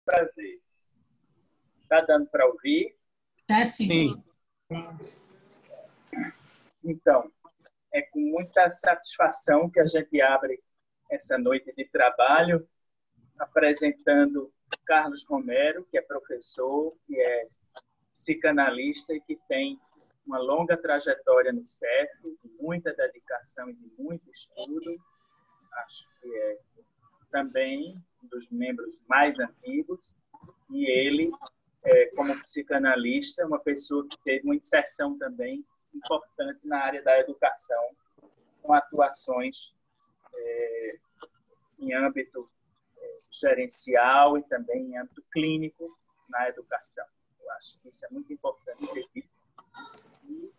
prazer. Está dando para ouvir? Tá sim. Então, é com muita satisfação que a gente abre essa noite de trabalho apresentando Carlos Romero, que é professor, que é psicanalista e que tem uma longa trajetória no CEF, de muita dedicação e de muito estudo. Acho que é também um dos membros mais antigos. E ele, como psicanalista, é uma pessoa que teve uma inserção também importante na área da educação, com atuações em âmbito gerencial e também em âmbito clínico na educação. Eu acho que isso é muito importante ser dito. E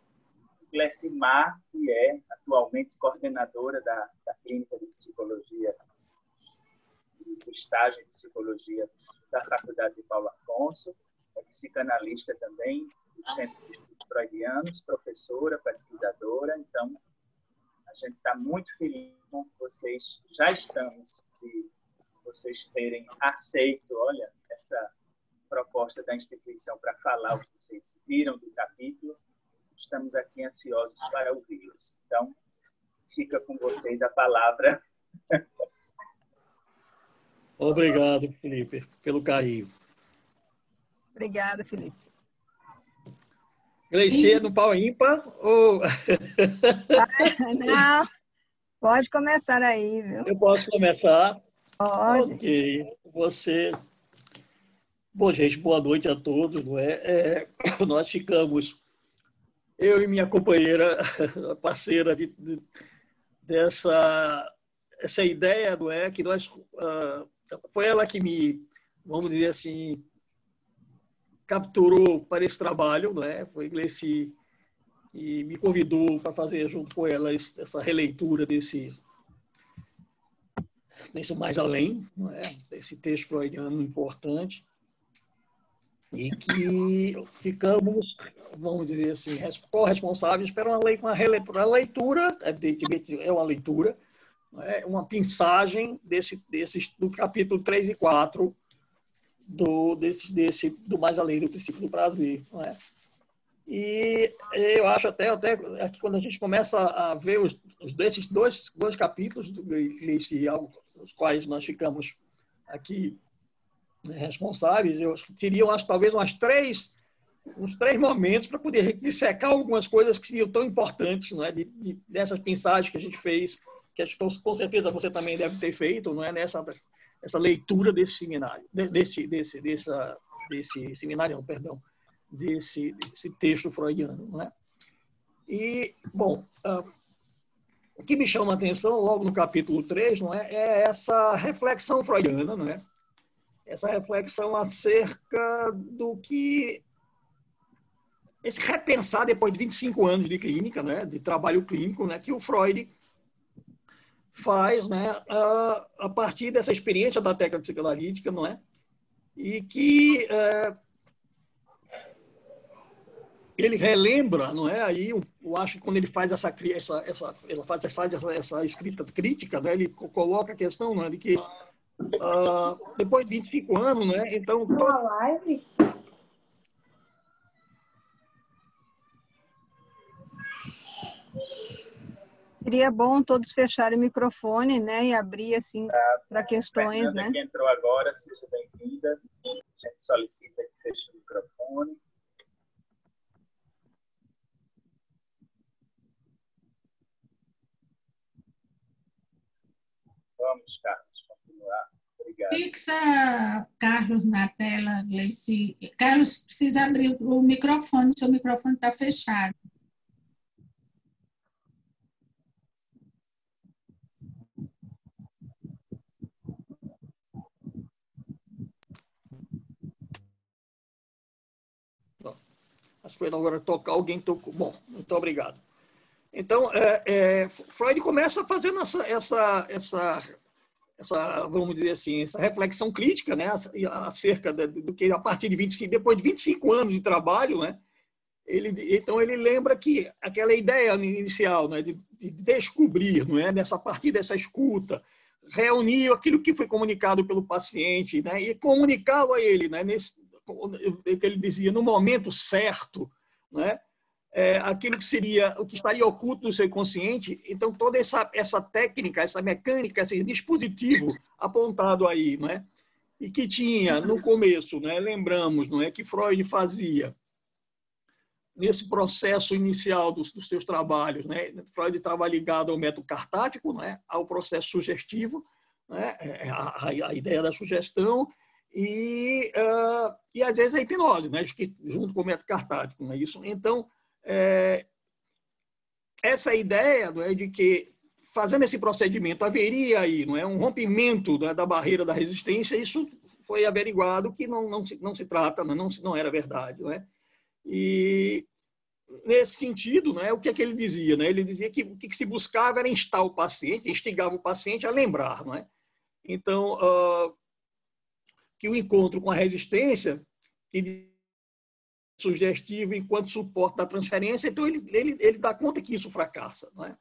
Glecimar, que é atualmente coordenadora da Clínica de Psicologia, do estágio de Psicologia da Faculdade de Paulo Afonso, é psicanalista também do Centro de Estudos Freudianos, professora, pesquisadora. Então, a gente está muito feliz com vocês, já estamos, de vocês terem aceito, olha, essa proposta da instituição para falar o que vocês viram do capítulo. Estamos aqui ansiosos para ouvi-los. Então, fica com vocês a palavra. Obrigado, Felipe, pelo carinho. Obrigada, Felipe. Gleice, no pau ímpar ou... Não, pode começar aí, viu? Eu posso começar? Pode. Ok. Você... Bom, gente, boa noite a todos. Não é? Nós ficamos, eu e minha companheira, parceira dessa essa ideia, não é? Que nós... foi ela que me, vamos dizer assim, capturou para esse trabalho, não é? Foi Gleice e me convidou para fazer junto com ela essa releitura desse Mais Além, não é? Desse texto freudiano importante, e que ficamos, vamos dizer assim, corresponsáveis para uma leitura, evidentemente é uma leitura, é uma pensagem do capítulo 3 e 4 do Mais Além do Princípio do Prazer. Não é? E eu acho até que quando a gente começa a ver desses dois capítulos, os quais nós ficamos aqui responsáveis, eu acho que teriam talvez uns três momentos para poder dissecar algumas coisas que seriam tão importantes, não é? Dessas pensagens que a gente fez, que acho que com certeza você também deve ter feito, não é? Nessa leitura desse seminário, desse texto freudiano, não é? E, bom, o que me chama a atenção logo no capítulo 3, não é essa reflexão freudiana, não é? Essa reflexão acerca do que esse repensar depois de 25 anos de clínica, né, de trabalho clínico, né, que o Freud faz, né, a partir dessa experiência da técnica psicanalítica, não é? E que ele relembra, não é? Aí eu acho que quando ele faz essa escrita crítica, né, ele coloca a questão, não é, de que depois de 25 anos, né? Então, uma live? Seria bom todos fecharem o microfone, né? E abrir, assim, para questões, Fernanda, né? que entrou agora, seja bem-vinda. A gente solicita que feche o microfone. Vamos, Carlos, continuar. Obrigado. Fixa Carlos na tela, Gleice. Carlos, precisa abrir o microfone, seu microfone está fechado. Acho que foi agora tocar, alguém tocou. Bom, muito obrigado. Então, Freud começa fazendo essa, vamos dizer assim, essa reflexão crítica, né, acerca do que a partir de 25, depois de 25 anos de trabalho, né, então ele lembra que aquela ideia inicial, né, de descobrir, não é, a partir dessa escuta, reunir aquilo que foi comunicado pelo paciente, né, e comunicá-lo a ele, né, que ele dizia, no momento certo, né, aquilo que seria, o que estaria oculto no seu inconsciente. Então, toda essa técnica, essa mecânica, esse dispositivo apontado aí, né, e que tinha, no começo, né, lembramos, não é, que Freud fazia, nesse processo inicial dos seus trabalhos, né, Freud estava ligado ao método cartático, né, ao processo sugestivo, né, a ideia da sugestão, e às vezes a hipnose, né, junto com o método cartático. Né, isso. Então, essa ideia, não é, de que, fazendo esse procedimento, haveria aí, não é, um rompimento, né, da barreira da resistência, isso foi averiguado que não se trata, não era verdade. Não é? E, nesse sentido, né, o que é que ele dizia? Né? Ele dizia que o que se buscava era instar o paciente, instigava o paciente a lembrar. Não é? Então, que o encontro com a resistência, que sugestivo enquanto suporte da transferência, então ele dá conta que isso fracassa. Não é?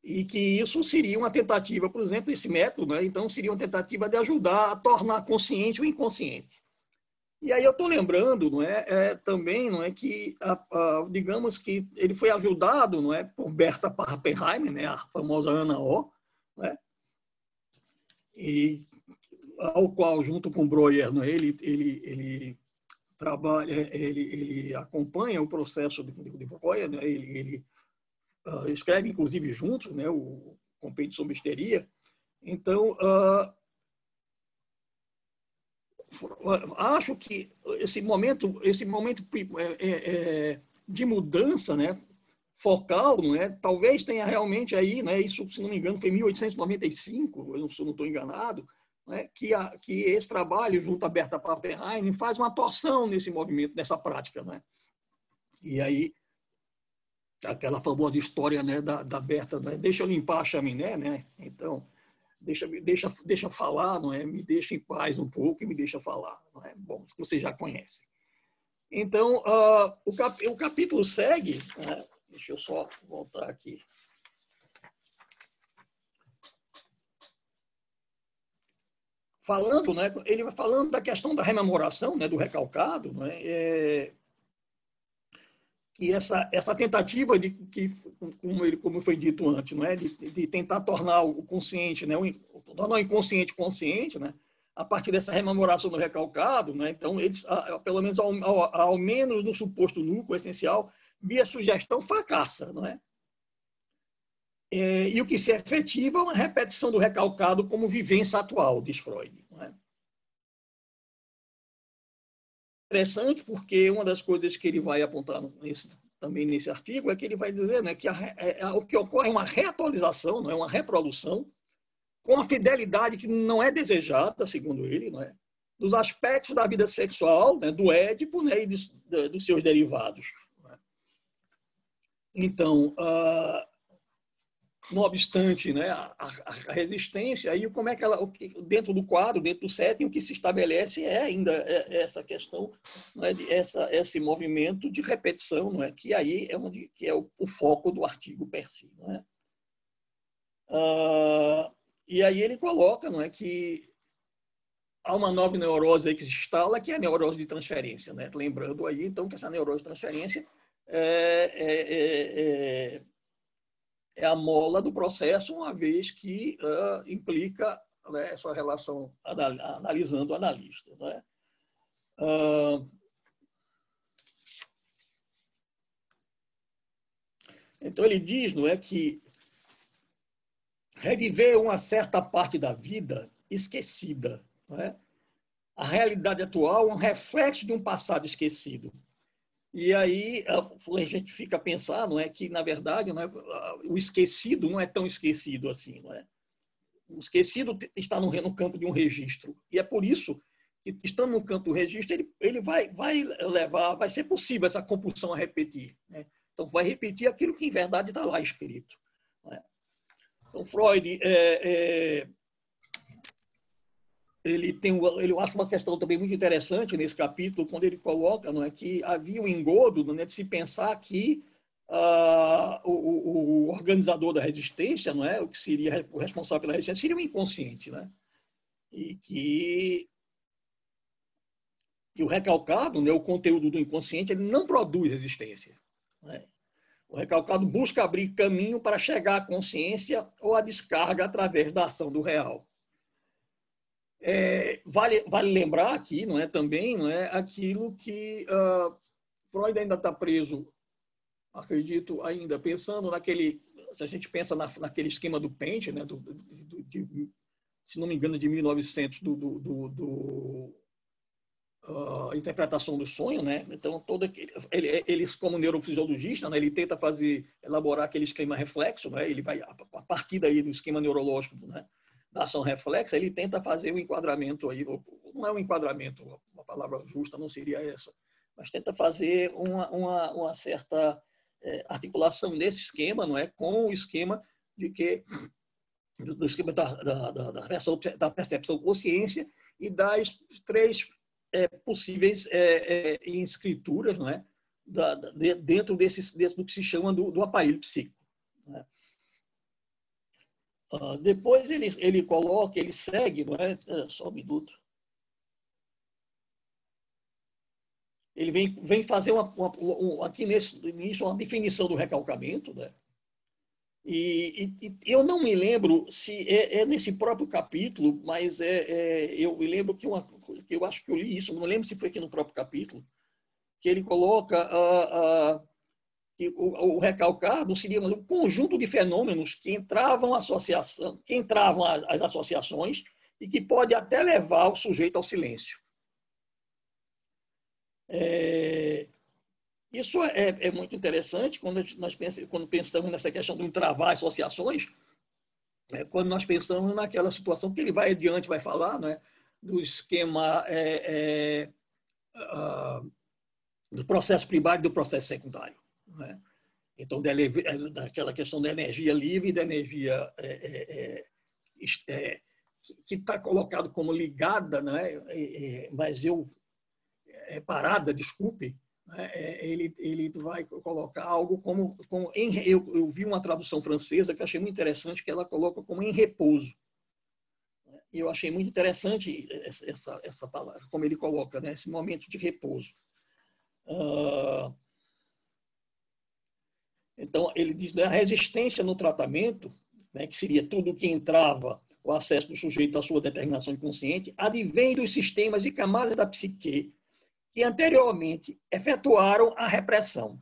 E que isso seria uma tentativa, por exemplo, esse método, né? Então seria uma tentativa de ajudar a tornar consciente o inconsciente. E aí eu estou lembrando, não é, também, não é, que digamos que ele foi ajudado, não é, por Berta Pappenheim, né, a famosa Ana O, né, e ao qual, junto com Breuer, não é, ele trabalha, ele acompanha o processo de Breuer, né, ele escreve inclusive juntos, né, o Compêndio sobre Histeria. Então, acho que esse momento de mudança, né, focal, não é, talvez tenha realmente aí, né, isso, se não me engano, foi em 1895, se eu não estou enganado, né, que esse trabalho junto à Berta Pappenheim faz uma torção nesse movimento, nessa prática. Né? E aí, aquela famosa história, né, da Berta, né, deixa eu limpar a chaminé, né? Então, deixa falar, não é? Me deixa em paz um pouco e me deixa falar. Não é? Bom, você já conhece. Então, o capítulo segue, né? Deixa eu só voltar aqui. Falando, né, ele vai falando da questão da rememoração, né, do recalcado, né, e essa tentativa de que, como foi dito antes, não é, de tentar tornar o consciente, né, tornar o inconsciente consciente, né, a partir dessa rememoração do recalcado, né, então eles, pelo menos ao menos no suposto núcleo essencial, via sugestão fracassa, não é? E o que se efetiva é uma repetição do recalcado como vivência atual, diz Freud. Não é? Interessante, porque uma das coisas que ele vai apontar também nesse artigo é que ele vai dizer, né, que o que ocorre é uma reatualização, não é, uma reprodução, com a fidelidade que não é desejada, segundo ele, não é, dos aspectos da vida sexual, né, do Édipo, né, e dos seus derivados. Não é? Então, não obstante, né, a resistência, aí como é que ela, dentro do quadro, dentro do setting, o que se estabelece é ainda essa questão, né, esse movimento de repetição, não é, que aí é onde que é o foco do artigo per si, não é? E aí ele coloca, não é, que há uma nova neurose aí que se instala, que é a neurose de transferência, né? Lembrando aí, então, que essa neurose de transferência é a mola do processo, uma vez que implica, né, essa relação analisando o analista. Né? Então, ele diz, não é, que reviver uma certa parte da vida esquecida. Não é? A realidade atual é um reflexo de um passado esquecido. E aí a gente fica a pensar, não é, que, na verdade, não é, o esquecido não é tão esquecido assim. Não é? O esquecido está no campo de um registro. E é por isso que, estando no campo do registro, ele vai ser possível essa compulsão a repetir. Né? Então, vai repetir aquilo que, em verdade, está lá escrito. Não é? Então, Freud... eu acho uma questão também muito interessante nesse capítulo, quando ele coloca, não é, que havia um engodo, não é, de se pensar que o organizador da resistência, não é? O que seria o responsável pela resistência, seria o inconsciente, né? E que o recalcado, né, o conteúdo do inconsciente, ele não produz resistência, né? O recalcado busca abrir caminho para chegar à consciência ou à descarga através da ação do real. Vale lembrar aqui, não é, também, não é, aquilo que Freud ainda está preso, acredito, ainda pensando naquele, se a gente pensa naquele esquema do Pente, né, se não me engano, de 1900, interpretação do sonho, né? Então, ele como neurofisiologista, né, ele tenta elaborar aquele esquema reflexo, né? Ele vai, a partir daí do esquema neurológico, né, da ação reflexa, ele tenta fazer o enquadramento aí, não é um enquadramento, uma palavra justa não seria essa, mas tenta fazer uma certa articulação desse esquema, não é, com o esquema do esquema da percepção consciência e das três possíveis escrituras, não é, dentro do que se chama do aparelho psíquico, né? Depois ele coloca, ele segue, não é? Só um minuto. Ele vem fazer aqui nesse início uma definição do recalcamento, né? E eu não me lembro se é nesse próprio capítulo, mas eu me lembro que eu acho que eu li isso, não lembro se foi aqui no próprio capítulo, que ele coloca que o recalcado seria um conjunto de fenômenos que entravam às associações e que pode até levar o sujeito ao silêncio. Isso é muito interessante quando pensamos nessa questão do entravar associações, quando nós pensamos naquela situação que ele vai adiante, vai falar, né, do esquema do processo primário e do processo secundário, né? Então, daquela questão da energia livre e da energia que está colocado como ligada, né, mas parada, desculpe, ele vai colocar algo como eu vi uma tradução francesa que eu achei muito interessante, que ela coloca como em repouso. E eu achei muito interessante essa palavra, como ele coloca, né, esse momento de repouso. Então, ele diz, né, a resistência no tratamento, né, que seria tudo que entrava o acesso do sujeito à sua determinação inconsciente, advém dos sistemas e camadas da psique que anteriormente efetuaram a repressão.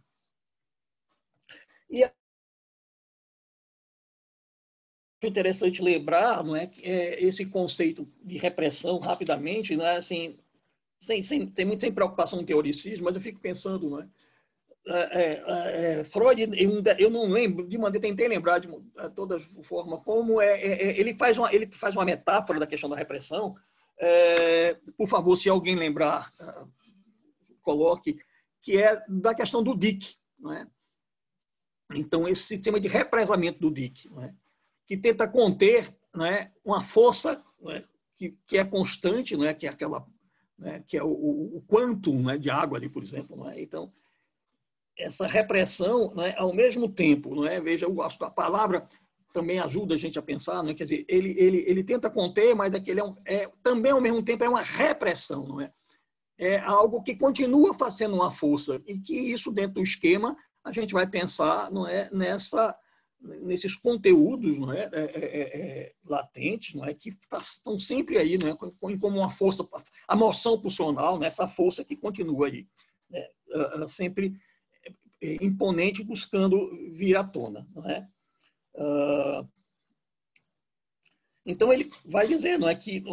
E é interessante lembrar, não é, esse conceito de repressão, rapidamente, não é, assim, sem preocupação em teoricismo, mas eu fico pensando, não é, Freud, eu não lembro, tentei lembrar de toda forma como ele faz uma metáfora da questão da repressão. Por favor, se alguém lembrar, coloque, que é da questão do Dick, não é? Então, esse sistema de represamento do Dick, não é, que tenta conter, não é, uma força, não é, que é constante, não é, que é aquela, né, que é o quantum, não é, de água ali, por exemplo, não é? Então, essa repressão, né, ao mesmo tempo, não é? Veja, eu gosto da palavra, também ajuda a gente a pensar, não é? Quer dizer, ele tenta conter, mas também ao mesmo tempo é uma repressão, não é? É algo que continua fazendo uma força e que isso dentro do esquema a gente vai pensar, não é, nesses conteúdos, não é, latentes, não é, que estão sempre aí, não é, como uma força, a moção pulsional, né, essa força que continua aí, né, sempre imponente, buscando vir à tona, não é? Então ele vai dizer, não é, que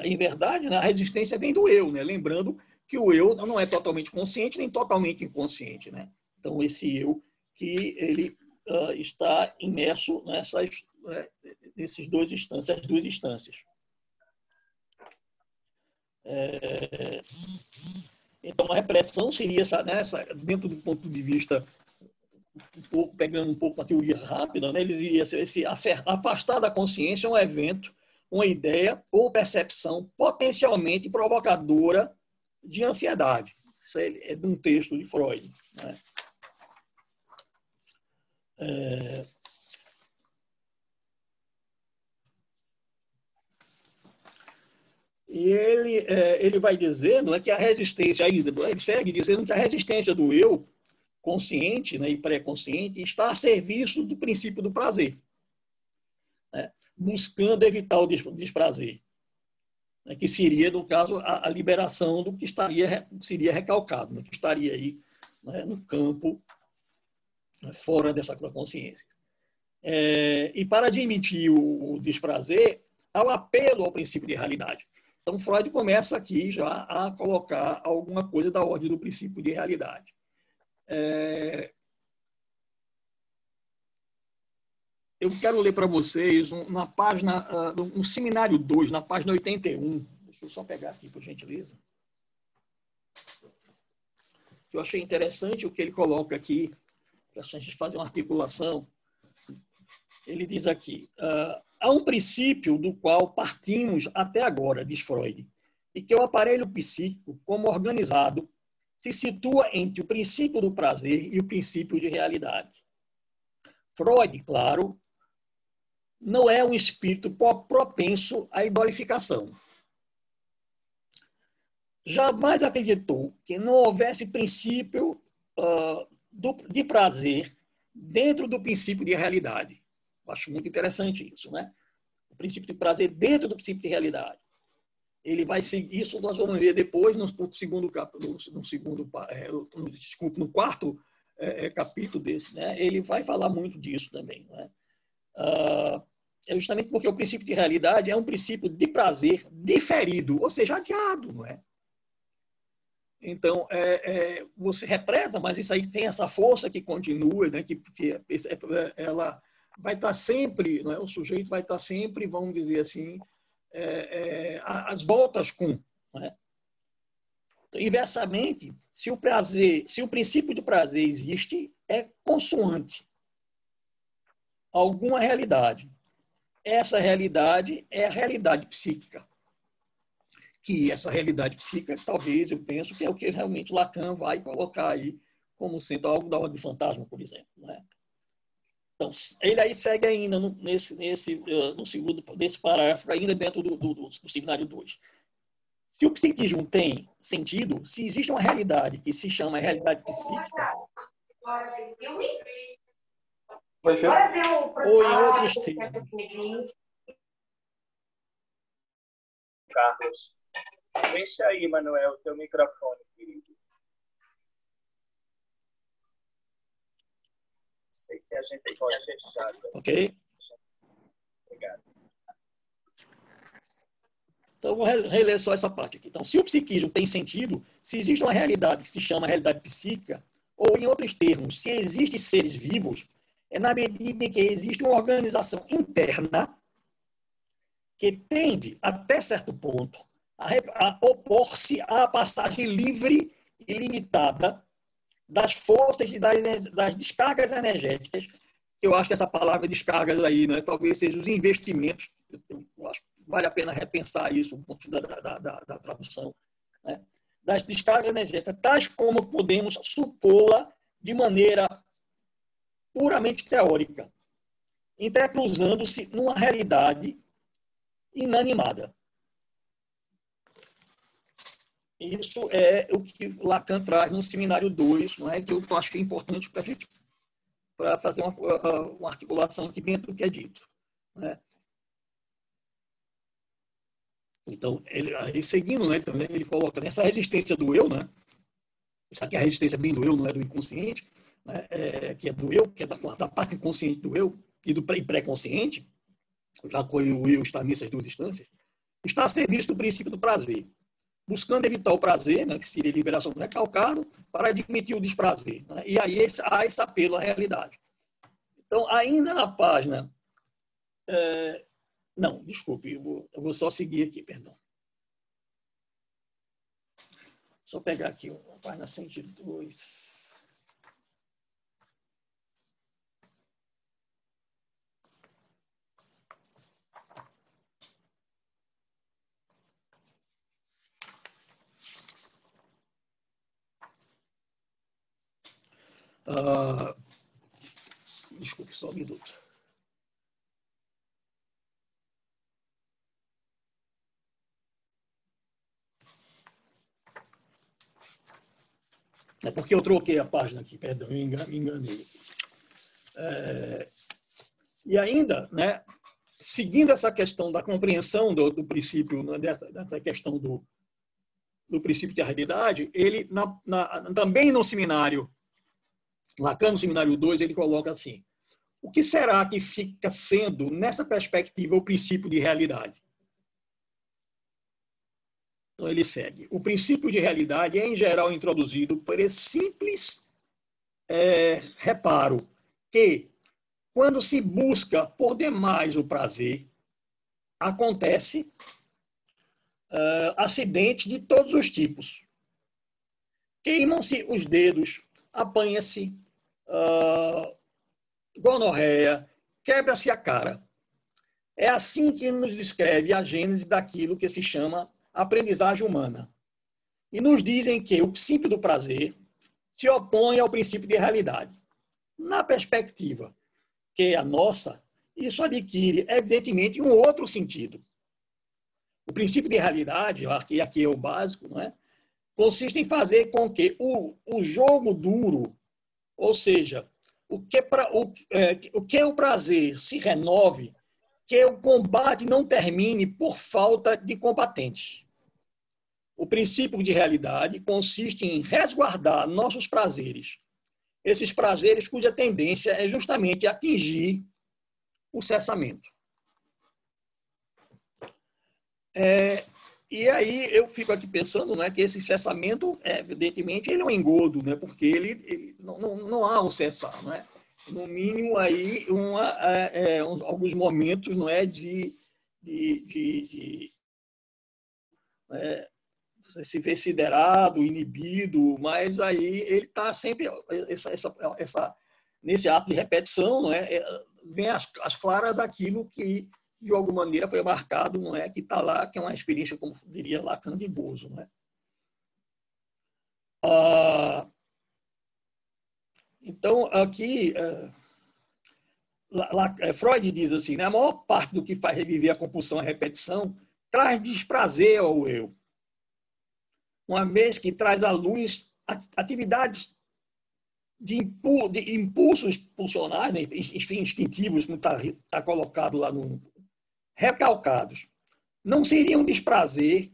em verdade, né, a resistência vem do eu, né? Lembrando que o eu não é totalmente consciente nem totalmente inconsciente, né? Então esse eu que ele está imerso nessas duas instâncias. Então a repressão seria dentro do ponto de vista pegando um pouco a teoria rápida, né, ele iria ser afastar da consciência um evento, uma ideia ou percepção potencialmente provocadora de ansiedade. Isso é de um texto de Freud, né? E ele vai dizendo, né, que a resistência, ele segue dizendo que a resistência do eu consciente, né, e pré-consciente está a serviço do princípio do prazer, né, buscando evitar o desprazer, né, que seria, no caso, a liberação do que seria recalcado, né, que estaria aí, né, no campo, né, fora dessa consciência. E para admitir o desprazer, há o apelo ao princípio de realidade. Então, Freud começa aqui já a colocar alguma coisa da ordem do princípio de realidade. Eu quero ler para vocês na página, no seminário 2, na página 81. Deixa eu só pegar aqui, por gentileza. Eu achei interessante o que ele coloca aqui, para a gente fazer uma articulação. Ele diz aqui, há um princípio do qual partimos até agora, diz Freud, e que o aparelho psíquico, como organizado, se situa entre o princípio do prazer e o princípio de realidade. Freud, claro, não é um espírito propenso à idolificação. Jamais acreditou que não houvesse princípio de prazer dentro do princípio de realidade. Acho muito interessante isso, né? O princípio de prazer dentro do princípio de realidade. Ele vai seguir isso, nós vamos ver depois no quarto capítulo desse, né? Ele vai falar muito disso também, né? É justamente porque o princípio de realidade é um princípio de prazer diferido, ou seja, adiado, não é? Então, você represa, mas isso aí tem essa força que continua, né? que ela vai estar sempre, não é? O sujeito vai estar sempre, vamos dizer assim, às voltas com. Não é? Então, inversamente, se o princípio de prazer existe, é consoante alguma realidade. Essa realidade é a realidade psíquica. Que essa realidade psíquica, talvez, eu penso, que é o que realmente Lacan vai colocar aí como sendo algo da ordem do fantasma, por exemplo. Né? Então, ele aí segue ainda no segundo desse parágrafo, ainda dentro do seminário 2. Se o psiquismo tem sentido, se existe uma realidade que se chama realidade psíquica, ou em outros termos. Carlos, deixa aí, Manuel, o teu microfone, querido. Não sei se a gente pode fechar. Ok. Obrigado. Então, vou reler só essa parte aqui. Então, se o psiquismo tem sentido, se existe uma realidade que se chama realidade psíquica, ou, em outros termos, se existem seres vivos, é na medida em que existe uma organização interna que tende, até certo ponto, a opor-se à passagem livre e limitada das forças e das descargas energéticas. Eu acho que essa palavra descargas aí, né, talvez seja os investimentos. Eu acho que vale a pena repensar isso no ponto da tradução. Né, das descargas energéticas, tais como podemos supô-la de maneira puramente teórica, intercruzando-se numa realidade inanimada. Isso é o que Lacan traz no seminário 2, não é? Que eu acho que é importante para a gente fazer uma articulação aqui dentro do que é dito. Né? Então, aí seguindo, né, então, ele coloca nessa resistência do eu, né? Isso aqui é a resistência bem do eu, não é do inconsciente, né? Que é do eu, que é da parte inconsciente do eu e do pré-consciente, já que o eu está nessas duas instâncias, está a serviço do princípio do prazer, buscando evitar o prazer, né, que seria a liberação do recalcado, para admitir o desprazer. Né? E aí há esse apelo à realidade. Então, ainda na página... Não, desculpe, eu vou só seguir aqui, perdão. Só pegar aqui a página 102. Desculpe, só um minuto. É porque eu troquei a página aqui, perdão, me enganei. E ainda, né, seguindo essa questão da compreensão do princípio, né, dessa questão do princípio de realidade, ele, também no seminário, Lacan, no seminário 2, ele coloca assim: o que será que fica sendo, nessa perspectiva, o princípio de realidade? Então, ele segue. O princípio de realidade é, em geral, introduzido por esse simples reparo que, quando se busca por demais o prazer, acontece acidente de todos os tipos. Queimam-se os dedos, apanha-se gonorreia, quebra-se a cara. É assim que nos descreve a gênese daquilo que se chama aprendizagem humana. E nos dizem que o princípio do prazer se opõe ao princípio de realidade. Na perspectiva que é a nossa, isso adquire, evidentemente, um outro sentido. O princípio de realidade, e aqui é o básico, não é? Consiste em fazer com que o jogo duro, ou seja, o que é o prazer se renove, que o combate não termine por falta de combatentes. O princípio de realidade consiste em resguardar nossos prazeres. Esses prazeres cuja tendência é justamente atingir o cessamento. E aí eu fico aqui pensando, né, que esse cessamento, evidentemente, ele é um engodo, né, porque ele não há um cessar, né? No mínimo aí alguns momentos, não é, de você se vê siderado, inibido, mas aí ele está sempre nesse ato de repetição, não é? Vem às claras aquilo que de alguma maneira foi marcado, não é? Que está lá, que é uma experiência, como diria Lacan, de gozo, não é? Então, aqui, Freud diz assim, né? A maior parte do que faz reviver a compulsão e a repetição traz desprazer ao eu, uma vez que traz à luz atividades de impulsos pulsionais, né? Instintivos, como está colocado lá no recalcados. Não seria um desprazer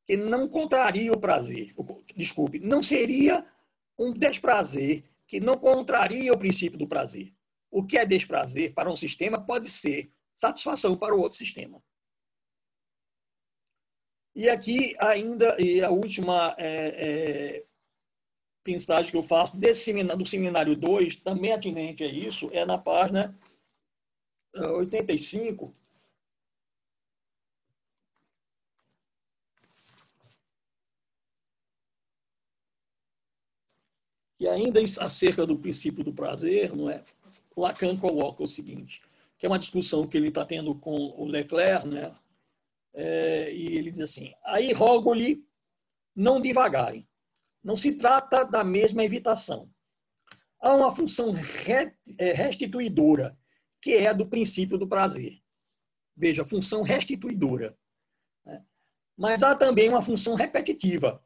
que não contraria o prazer. Desculpe, não seria um desprazer que não contraria o princípio do prazer. O que é desprazer para um sistema pode ser satisfação para o outro sistema. E aqui ainda, e a última pensagem que eu faço do seminário 2, também atinente a isso, é na página 85, e ainda acerca do princípio do prazer, não é? Lacan coloca o seguinte, que é uma discussão que ele está tendo com o Leclerc, né? E ele diz assim: aí rogo-lhe não divagarem. Não se trata da mesma evitação. Há uma função restituidora, que é a do princípio do prazer. Veja, função restituidora. Né? Mas há também uma função repetitiva.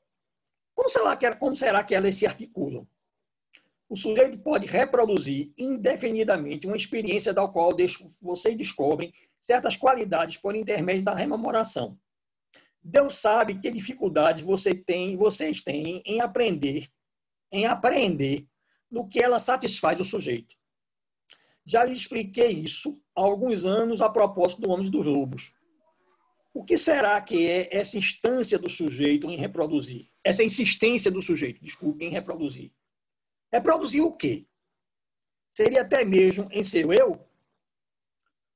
Como será que elas se articulam? O sujeito pode reproduzir indefinidamente uma experiência da qual vocês descobrem certas qualidades por intermédio da rememoração. Deus sabe que dificuldades vocês têm em aprender no que ela satisfaz o sujeito. Já lhe expliquei isso há alguns anos a propósito do Homem dos Lobos. O que será que é essa instância do sujeito em reproduzir? Essa insistência do sujeito, desculpe, em reproduzir. Reproduzir o quê? Seria até mesmo em seu eu?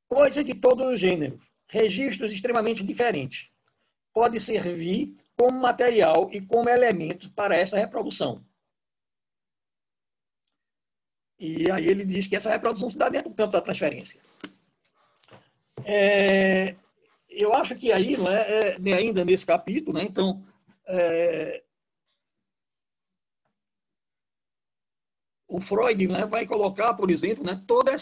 Coisa de todos os gêneros, registros extremamente diferentes. Pode servir como material e como elemento para essa reprodução. E aí ele diz que essa reprodução se dá dentro do campo da transferência. Eu acho que aí, não é, ainda nesse capítulo, né, então, o Freud, né, vai colocar, por exemplo, né, toda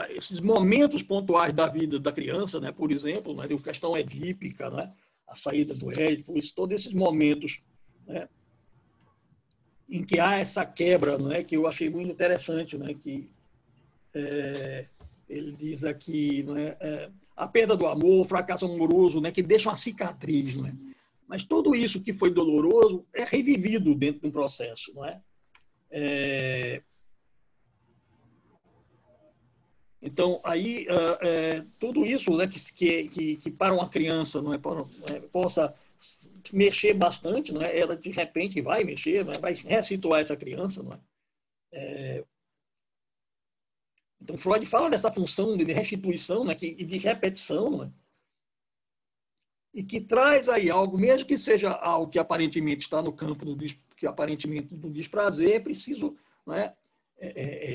esses momentos pontuais da vida da criança, né, por exemplo, né, a questão edípica, né, a saída do Édipo, todos esses momentos, né, em que há essa quebra, né, que eu achei muito interessante, né, que ele diz aqui, né, a perda do amor, o fracasso amoroso, né, que deixa uma cicatriz, né, mas tudo isso que foi doloroso é revivido dentro de um processo, não é? Então, aí, tudo isso, né, que para uma criança, não é, possa mexer bastante, não é? Ela, de repente, vai mexer, não é? Vai ressituar essa criança. Não é? Então, Freud fala dessa função de restituição, né, e de repetição, não é? E que traz aí algo, mesmo que seja algo que aparentemente está no campo que aparentemente do desprazer, é preciso, não é?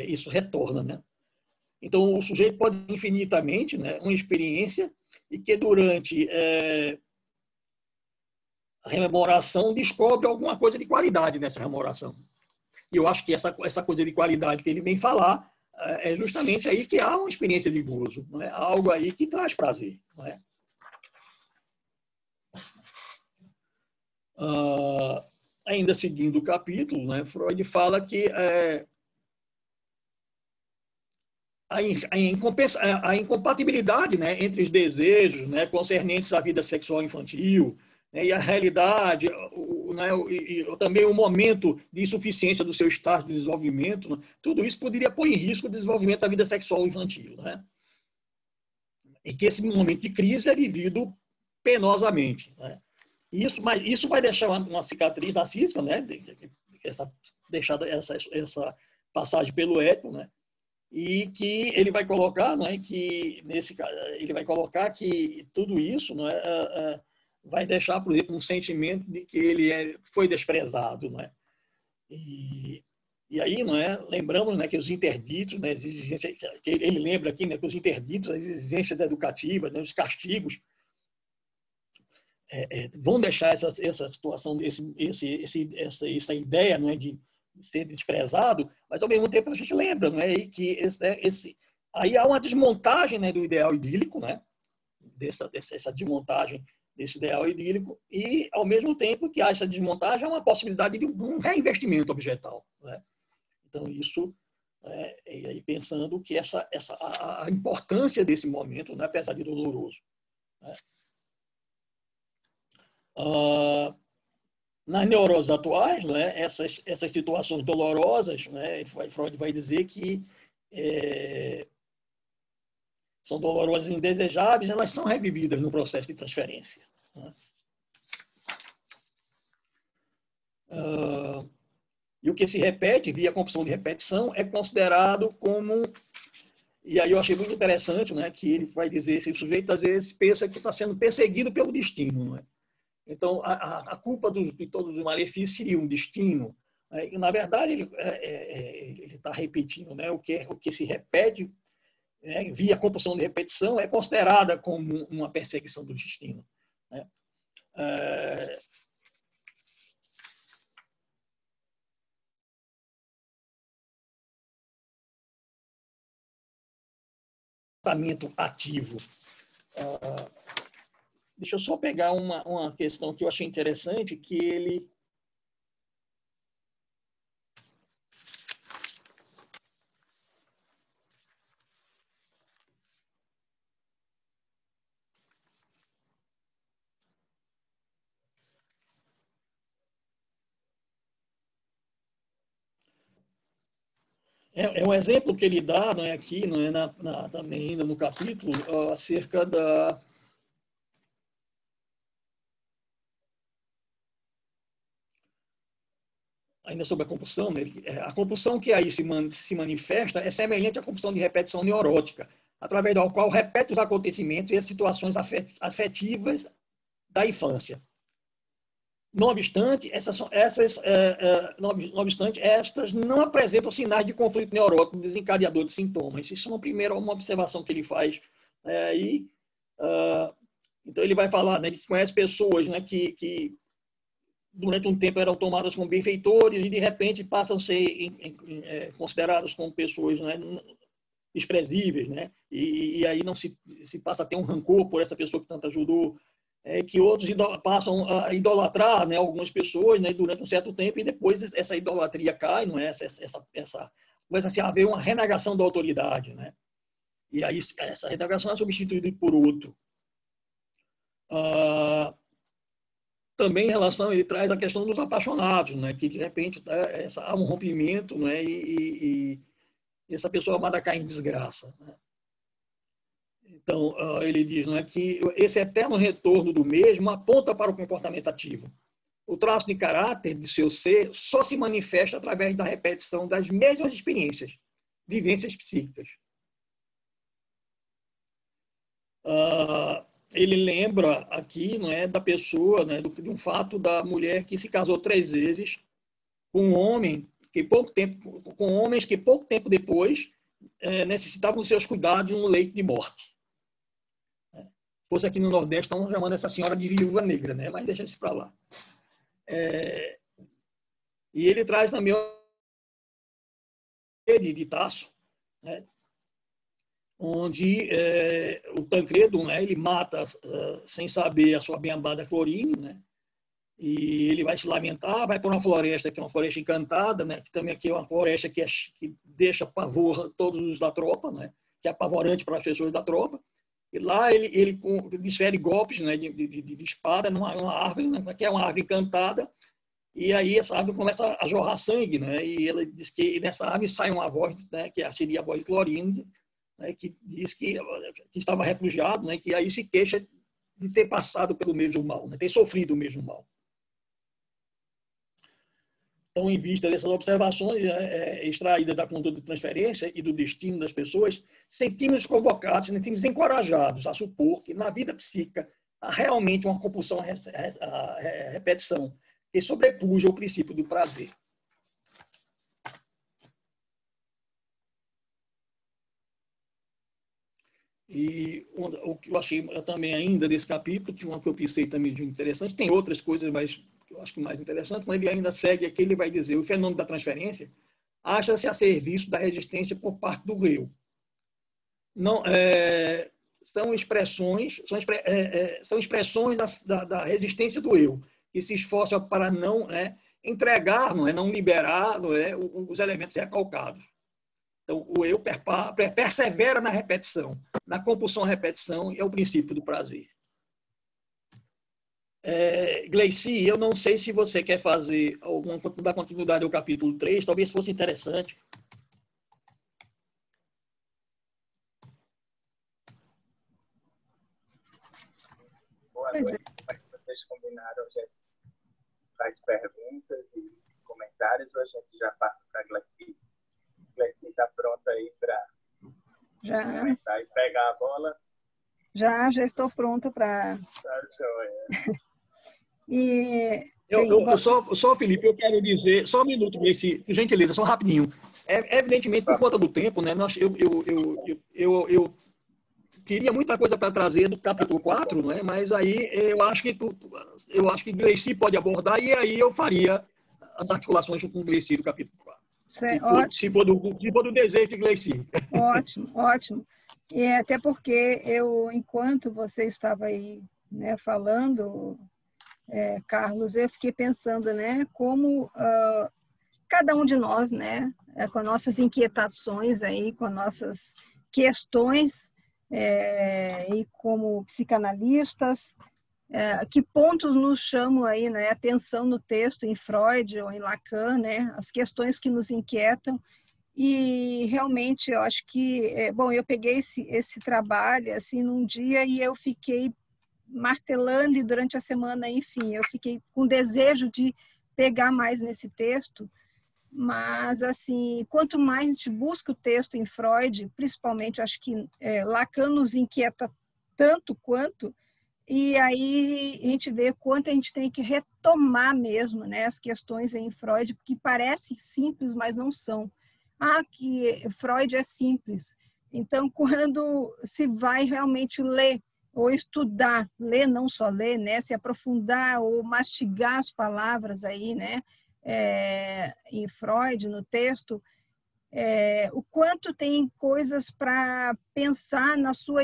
Isso retorna, né? Então, o sujeito pode infinitamente, né, uma experiência e que durante a rememoração descobre alguma coisa de qualidade nessa rememoração. E eu acho que essa coisa de qualidade que ele vem falar é justamente aí que há uma experiência de gozo, não é? Algo aí que traz prazer. Não é? Ainda seguindo o capítulo, né, Freud fala que a incompatibilidade, né, entre os desejos, né, concernentes à vida sexual infantil, né, e a realidade, e também o momento de insuficiência do seu estágio de desenvolvimento, né, tudo isso poderia pôr em risco o desenvolvimento da vida sexual infantil. Né? E que esse momento de crise é vivido penosamente. Né? Mas isso vai deixar uma cicatriz narcísica, né, deixada essa passagem pelo Édipo, né? E que ele vai colocar, não é, que ele vai colocar que tudo isso, não é, vai deixar, por exemplo, um sentimento de que ele foi desprezado, não é? E aí, não é, lembramos, né, que os interditos, né, as exigências, que ele lembra aqui, né, que os interditos, as exigências educativas, né, os castigos vão deixar essa situação, essa ideia, não é, de ser desprezado, mas ao mesmo tempo a gente lembra, não é, que aí há uma desmontagem, né, do ideal idílico, né, dessa desmontagem desse ideal idílico, e ao mesmo tempo que há essa desmontagem, há uma possibilidade de um reinvestimento objetal, né? Então isso, e aí pensando que a importância desse momento, né, apesar de doloroso, né? Nas neuroses atuais, né, essas situações dolorosas, né, Freud vai dizer que são dolorosas e indesejáveis, elas são revividas no processo de transferência. Né? E o que se repete, via compulsão de repetição, é considerado como... E aí eu achei muito interessante, né, que ele vai dizer, esse sujeito às vezes pensa que está sendo perseguido pelo destino, não é? Então, a culpa de todos os malefícios seria um destino. E, na verdade, ele está repetindo, né? O que se repete, né, via compulsão de repetição, é considerada como uma perseguição do destino. Né? Tratamento ativo. Deixa eu só pegar uma questão que eu achei interessante, que ele... É um exemplo que ele dá, não é, aqui, não é, também ainda no capítulo, acerca da... Ainda sobre a compulsão, né? A compulsão que aí se manifesta é semelhante à compulsão de repetição neurótica, através da qual repete os acontecimentos e as situações afetivas da infância. Não obstante, estas não apresentam sinais de conflito neurótico desencadeador de sintomas. Isso é uma observação que ele faz. Então, ele vai falar, né, que conhece pessoas, né, que durante um tempo eram tomadas como benfeitores e, de repente, passam a ser consideradas como pessoas, né, desprezíveis, né? E aí não se passa a ter um rancor por essa pessoa que tanto ajudou, que outros passam a idolatrar, né, algumas pessoas, né, durante um certo tempo, e depois essa idolatria cai, não é? Começa a se haver uma renegação da autoridade, né? E aí essa renegação é substituída por outro. Também em relação, ele traz a questão dos apaixonados, né, que de repente há um rompimento, né, e essa pessoa amada cai em desgraça, né? Então, ele diz, né, que esse eterno retorno do mesmo aponta para o comportamento ativo. O traço de caráter de seu ser só se manifesta através da repetição das mesmas experiências, vivências psíquicas. Ele lembra aqui, não é, da pessoa, né, de um fato da mulher que se casou 3 vezes com um homem com homens que pouco tempo depois necessitavam dos seus cuidados no leito de morte. Se fosse aqui no Nordeste, estão chamando essa senhora de viúva negra, né? Mas deixa isso para lá. E ele traz também de Tasso, né, onde o Tancredo, né, ele mata sem saber a sua bem-amada Clorine, né, e ele vai se lamentar, vai para uma floresta que é uma floresta encantada, né, que também aqui é uma floresta que deixa pavor a todos os da tropa, né, que é apavorante para as pessoas da tropa. E lá ele desfere golpes, né, de espada numa árvore, né, que é uma árvore encantada, e aí essa árvore começa a jorrar sangue, né, e ele diz que nessa árvore sai uma voz, né, que seria a voz de Clorinde, né, que diz que estava refugiado, né, que aí se queixa de ter passado pelo mesmo mal, né, ter sofrido o mesmo mal. Então, em vista dessas observações extraídas da conduta de transferência e do destino das pessoas, sentimos convocados, sentimos encorajados a supor que na vida psíquica há realmente uma compulsão à repetição que sobrepuja o princípio do prazer. E o que eu achei também ainda desse capítulo, que uma que eu pensei também de interessante, tem outras coisas, mas eu acho que mais interessante, quando ele ainda segue aqui, ele vai dizer: o fenômeno da transferência acha-se a serviço da resistência por parte do eu. Não, são expressões da resistência do eu, que se esforça para não entregar, não liberar os elementos recalcados. Então, o eu persevera na repetição, na compulsão à repetição, é o princípio do prazer. Gleici, eu não sei se você quer fazer dar continuidade ao capítulo 3, talvez fosse interessante. Boa noite. Como é que vocês combinaram? A gente faz perguntas e comentários ou a gente já passa para a Gleici? Gleici está pronta aí para comentar e pegar a bola? Já estou pronta para... Tá joia. Só, Felipe, eu quero dizer, só um minuto, Gleici, por gentileza, só rapidinho. Evidentemente, por conta do tempo, né, eu queria muita coisa para trazer do capítulo 4, né, mas aí eu acho que Gleici pode abordar e aí eu faria as articulações com o Gleici do capítulo 4. Se for do desejo de Gleici. Ótimo, ótimo. E até porque enquanto você estava aí, né, falando, Carlos, eu fiquei pensando, né, como cada um de nós, né, com as nossas inquietações aí, com as nossas questões, e como psicanalistas, que pontos nos chamam aí, né, atenção no texto, em Freud ou em Lacan, né, as questões que nos inquietam. E realmente eu acho que, bom, eu peguei esse trabalho assim num dia e eu fiquei martelando e durante a semana, enfim, eu fiquei com desejo de pegar mais nesse texto, mas assim, quanto mais a gente busca o texto em Freud, principalmente, acho que Lacan nos inquieta tanto quanto, e aí a gente vê quanto a gente tem que retomar mesmo, né, as questões em Freud, que parecem simples, mas não são. Que Freud é simples. Então, quando se vai realmente ler ou estudar, ler, não só ler, né? Se aprofundar ou mastigar as palavras aí, né? Em Freud, no texto, o quanto tem coisas para pensar na sua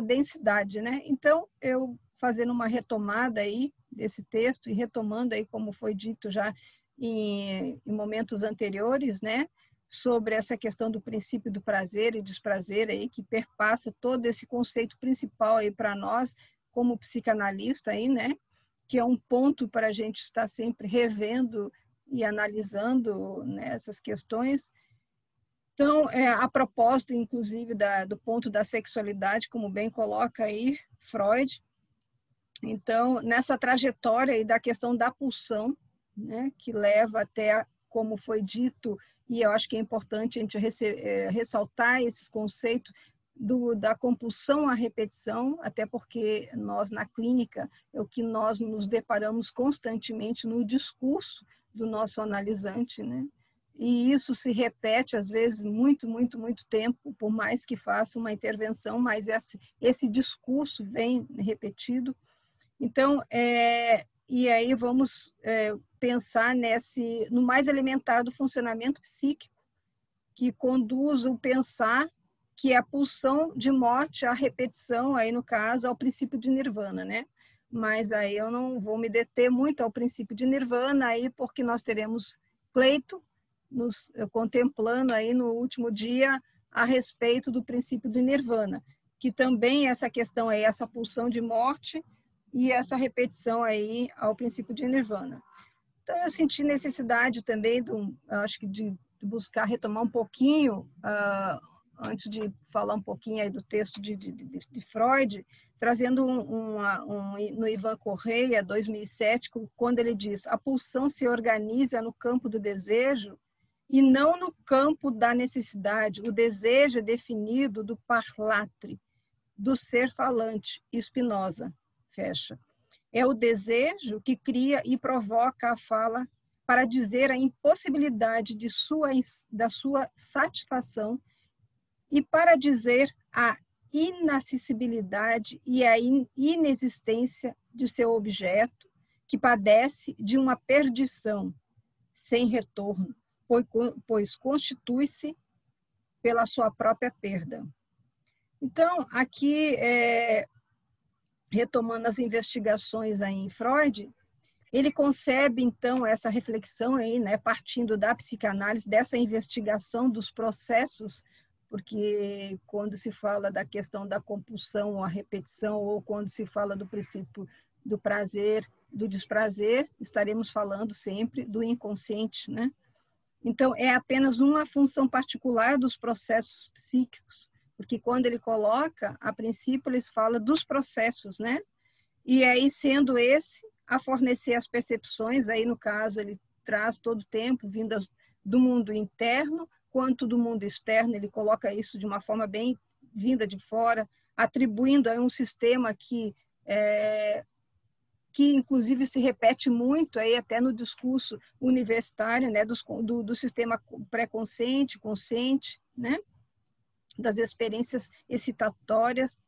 densidade, né? Então, eu fazendo uma retomada aí desse texto e retomando aí como foi dito já em momentos anteriores, né? Sobre essa questão do princípio do prazer e desprazer aí que perpassa todo esse conceito principal aí para nós como psicanalista aí, né? Que é um ponto para a gente estar sempre revendo e analisando, né, essas questões. Então, a propósito, inclusive, do ponto da sexualidade, como bem coloca aí Freud, então, nessa trajetória aí da questão da pulsão, né, que leva até, como foi dito, e eu acho que é importante a gente ressaltar esses conceitos da compulsão à repetição, até porque nós, na clínica, é o que nós nos deparamos constantemente no discurso do nosso analisante, né? E isso se repete, às vezes, muito, muito, muito tempo, por mais que faça uma intervenção, mas esse discurso vem repetido. Então, e aí vamos pensar no mais elementar do funcionamento psíquico, que conduz o pensar, que é a pulsão de morte, a repetição, aí no caso, ao princípio de Nirvana, né? Mas aí eu não vou me deter muito ao princípio de Nirvana, aí porque nós teremos Cleito contemplando aí no último dia a respeito do princípio do Nirvana, que também essa questão aí, essa pulsão de morte e essa repetição aí ao princípio de Nirvana. Então eu senti necessidade também, acho que de buscar retomar um pouquinho, antes de falar um pouquinho aí do texto de Freud, trazendo no Ivan Correia, 2007, quando ele diz: a pulsão se organiza no campo do desejo e não no campo da necessidade. O desejo é definido do parlatre, do ser falante. Spinoza, fecha. É o desejo que cria e provoca a fala para dizer a impossibilidade da sua satisfação e para dizer a inacessibilidade e a inexistência de seu objeto, que padece de uma perdição sem retorno, pois constitui-se pela sua própria perda. Então, aqui, retomando as investigações aí em Freud, ele concebe, então, essa reflexão aí, né, partindo da psicanálise, dessa investigação dos processos, porque quando se fala da questão da compulsão ou a repetição, ou quando se fala do princípio do prazer, do desprazer, estaremos falando sempre do inconsciente, né? Então, é apenas uma função particular dos processos psíquicos, porque quando ele coloca, a princípio, ele fala dos processos, né? E aí, sendo esse, a fornecer as percepções, aí no caso ele traz todo o tempo, vindas do mundo interno, quanto do mundo externo, ele coloca isso de uma forma bem vinda de fora, atribuindo a um sistema que inclusive se repete muito aí até no discurso universitário, né, do sistema pré-consciente, consciente, né, das experiências excitatórias,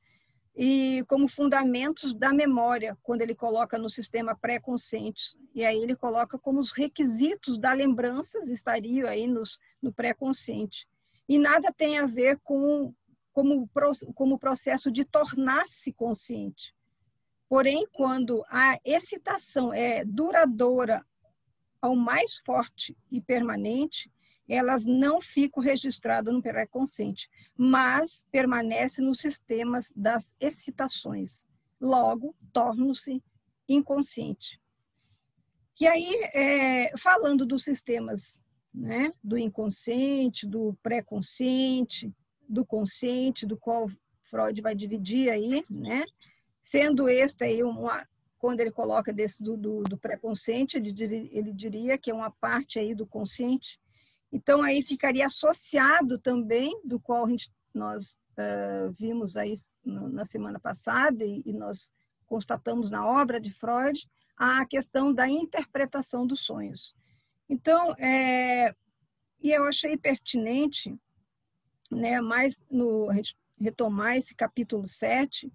e como fundamentos da memória, quando ele coloca no sistema pré-consciente. E aí ele coloca como os requisitos da lembranças estariam aí no pré-consciente. E nada tem a ver como o processo de tornar-se consciente. Porém, quando a excitação é duradoura ao mais forte e permanente, elas não ficam registradas no pré-consciente, mas permanecem nos sistemas das excitações. Logo, tornam-se inconsciente. E aí, falando dos sistemas, né, do inconsciente, do pré-consciente, do consciente, do qual Freud vai dividir aí, né, sendo este aí quando ele coloca desse do pré-consciente, ele diria que é uma parte aí do consciente. Então, aí ficaria associado também, do qual nós vimos aí na semana passada e nós constatamos na obra de Freud, a questão da interpretação dos sonhos. Então, e eu achei pertinente, né, a gente retomar esse capítulo 7,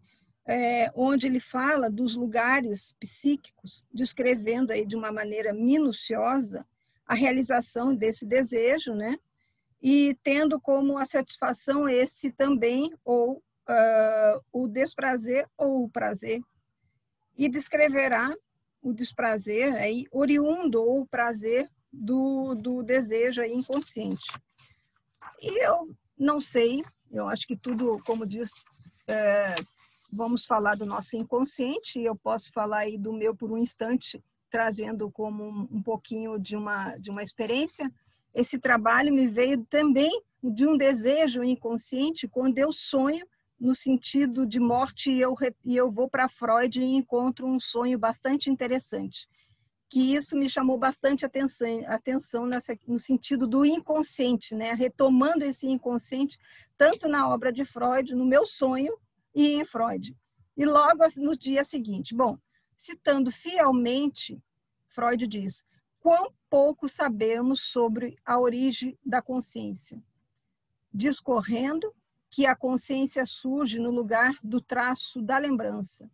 onde ele fala dos lugares psíquicos, descrevendo aí de uma maneira minuciosa a realização desse desejo, né? E tendo como a satisfação esse também, ou o desprazer ou o prazer. E descreverá o desprazer aí, oriundo ou o prazer do desejo aí inconsciente. E eu não sei, eu acho que tudo, como diz, vamos falar do nosso inconsciente, e eu posso falar aí do meu por um instante, trazendo como um pouquinho de uma experiência. Esse trabalho me veio também de um desejo inconsciente, quando eu sonho no sentido de morte e eu vou para Freud e encontro um sonho bastante interessante. Que isso me chamou bastante atenção no sentido do inconsciente, né? Retomando esse inconsciente, tanto na obra de Freud, no meu sonho e em Freud. E logo no dia seguinte, bom, citando fielmente, Freud diz: quão pouco sabemos sobre a origem da consciência, discorrendo que a consciência surge no lugar do traço da lembrança,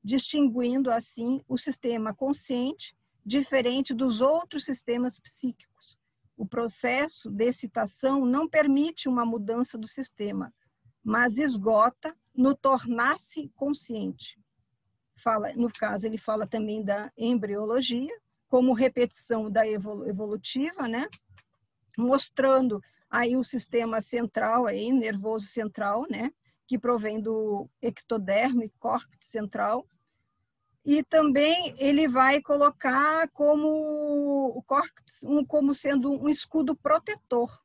distinguindo assim o sistema consciente diferente dos outros sistemas psíquicos. O processo de excitação não permite uma mudança do sistema, mas esgota no tornar-se consciente. No caso, ele fala também da embriologia, como repetição da evolutiva, né? Mostrando aí o sistema central, aí, nervoso central, né? Que provém do ectodermo e córtex central. E também ele vai colocar como o córtex como sendo um escudo protetor,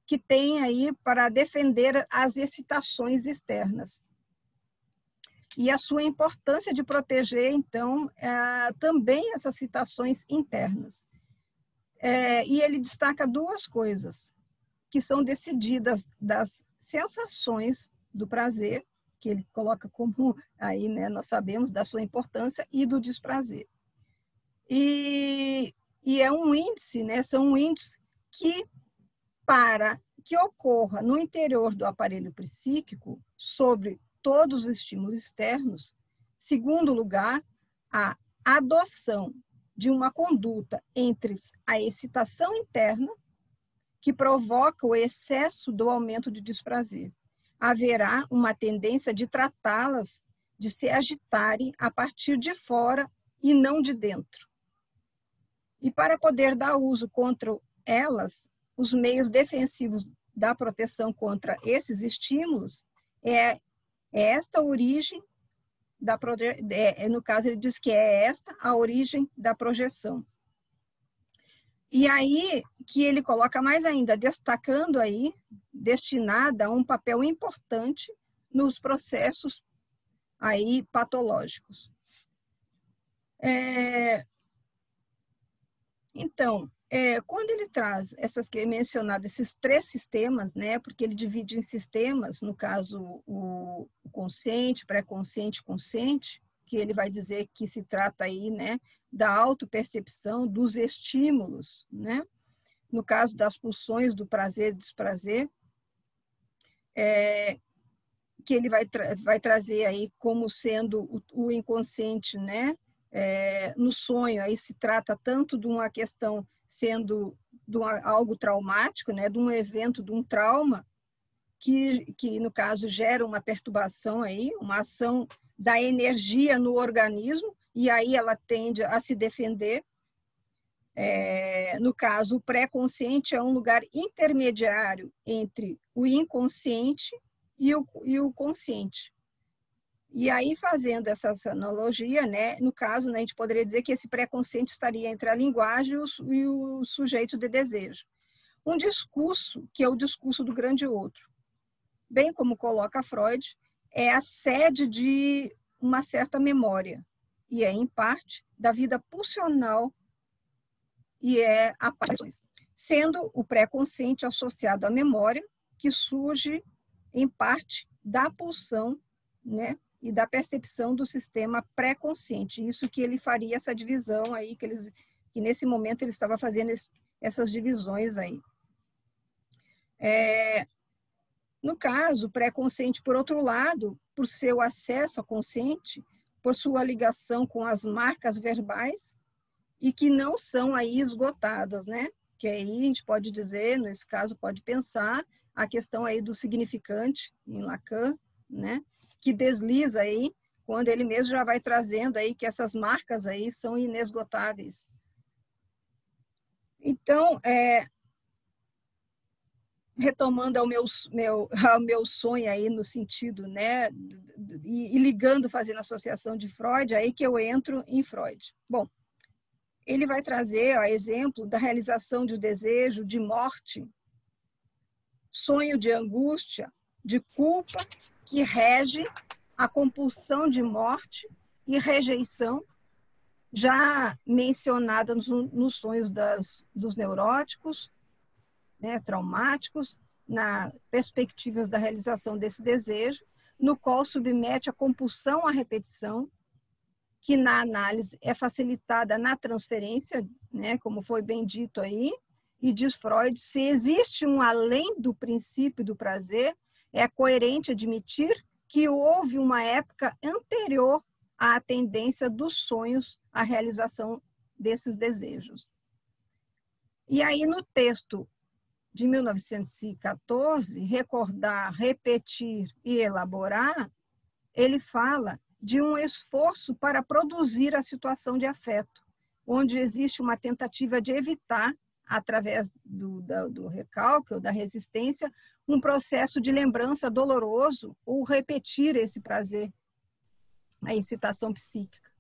que tem aí para defender as excitações externas. E a sua importância de proteger, então, também essas excitações internas. E ele destaca duas coisas, que são decididas das sensações do prazer, que ele coloca como, aí, né, nós sabemos da sua importância, e do desprazer. E é um índice, né, são índices que, para que ocorra no interior do aparelho psíquico, sobre todos os estímulos externos, segundo lugar, a adoção de uma conduta entre a excitação interna, que provoca o excesso do aumento de desprazer. Haverá uma tendência de tratá-las, de se agitarem a partir de fora e não de dentro. E para poder dar uso contra elas, os meios defensivos da proteção contra esses estímulos é esta origem, no caso ele diz que é esta a origem da projeção. E aí que ele coloca mais ainda, destacando aí, destinada a um papel importante nos processos aí patológicos. Então, quando ele traz essas que é mencionado, esses três sistemas, né, porque ele divide em sistemas, no caso o consciente, pré-consciente e consciente, que ele vai dizer que se trata aí, né, da autopercepção dos estímulos, né, no caso das pulsões do prazer e desprazer, que ele vai trazer aí como sendo o inconsciente, né, no sonho, aí se trata tanto de uma questão sendo algo traumático, né, de um evento, de um trauma, que no caso gera uma perturbação aí, uma ação da energia no organismo, e aí ela tende a se defender. No caso, o pré-consciente é um lugar intermediário entre o inconsciente e o consciente. E aí, fazendo essa analogia, né, no caso, né, a gente poderia dizer que esse pré-consciente estaria entre a linguagem e o sujeito de desejo. Um discurso, que é o discurso do grande outro, bem como coloca Freud, é a sede de uma certa memória, e é, em parte, da vida pulsional, e é a parte, sendo o pré-consciente associado à memória, que surge, em parte, da pulsão, né, e da percepção do sistema pré-consciente. Isso que ele faria essa divisão aí, que nesse momento ele estava fazendo essas divisões aí. No caso, o pré-consciente, por outro lado, por seu acesso ao consciente, por sua ligação com as marcas verbais, e que não são aí esgotadas, né? Que aí a gente pode dizer, nesse caso, pode pensar a questão aí do significante em Lacan, né? Que desliza aí, quando ele mesmo já vai trazendo aí que essas marcas aí são inesgotáveis. Então, retomando ao meu sonho aí no sentido, né, e ligando, fazendo associação de Freud, aí que eu entro em Freud. Bom, ele vai trazer o exemplo da realização de um desejo de morte, sonho de angústia, de culpa, que rege a compulsão de morte e rejeição, já mencionada nos sonhos dos neuróticos, né, traumáticos, na perspectivas da realização desse desejo, no qual submete a compulsão à repetição, que na análise é facilitada na transferência, né, como foi bem dito aí, e diz Freud, se existe um além do princípio do prazer, é coerente admitir que houve uma época anterior à tendência dos sonhos à realização desses desejos. E aí no texto de 1914, Recordar, Repetir e Elaborar, ele fala de um esforço para produzir a situação de afeto, onde existe uma tentativa de evitar, através do recalque ou da resistência, um processo de lembrança doloroso ou repetir esse prazer, a excitação psíquica.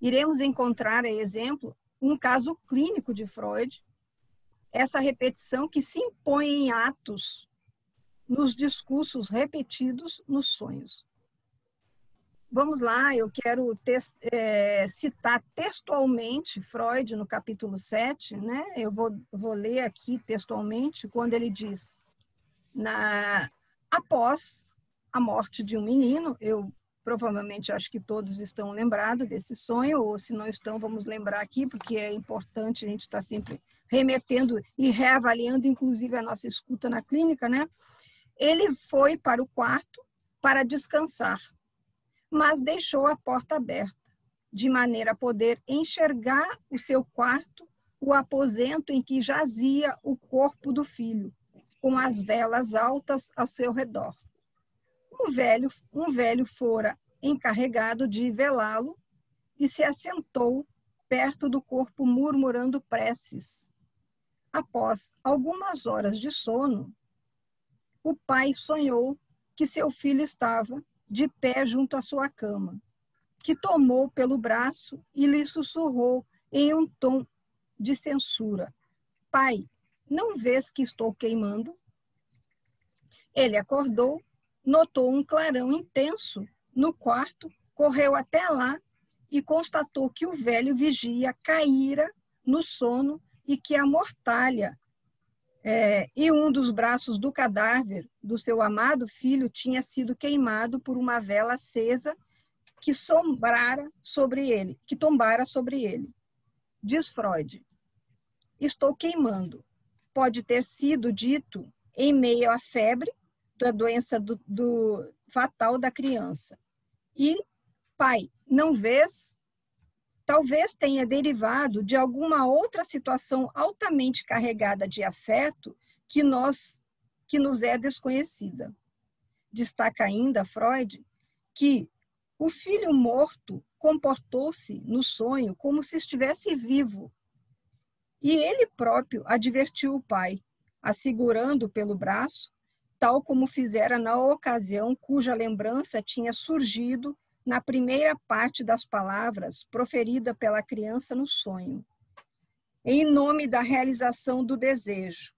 Iremos encontrar, exemplo, um caso clínico de Freud, essa repetição que se impõe em atos, nos discursos repetidos nos sonhos. Vamos lá, eu quero citar textualmente Freud no capítulo 7, né? Eu vou ler aqui textualmente, quando ele diz, após a morte de um menino, eu provavelmente acho que todos estão lembrados desse sonho, ou se não estão, vamos lembrar aqui, porque é importante a gente estar sempre remetendo e reavaliando, inclusive, a nossa escuta na clínica, né? Ele foi para o quarto para descansar, mas deixou a porta aberta, de maneira a poder enxergar o seu quarto, o aposento em que jazia o corpo do filho, com as velas altas ao seu redor. Um velho fora encarregado de velá-lo e se assentou perto do corpo murmurando preces. Após algumas horas de sono, o pai sonhou que seu filho estava de pé junto à sua cama, que tomou pelo braço e lhe sussurrou em um tom de censura: Pai, não vês que estou queimando? Ele acordou, notou um clarão intenso no quarto, correu até lá e constatou que o velho vigia caíra no sono e que a mortalha e um dos braços do cadáver do seu amado filho tinha sido queimado por uma vela acesa que tombara sobre ele. Diz Freud, estou queimando. Pode ter sido dito em meio à febre da doença fatal da criança. E, pai, não vês? Talvez tenha derivado de alguma outra situação altamente carregada de afeto que nos é desconhecida. Destaca ainda Freud que o filho morto comportou-se no sonho como se estivesse vivo. E ele próprio advertiu o pai, assegurando pelo braço, tal como fizera na ocasião cuja lembrança tinha surgido na primeira parte das palavras proferida pela criança no sonho. Em nome da realização do desejo,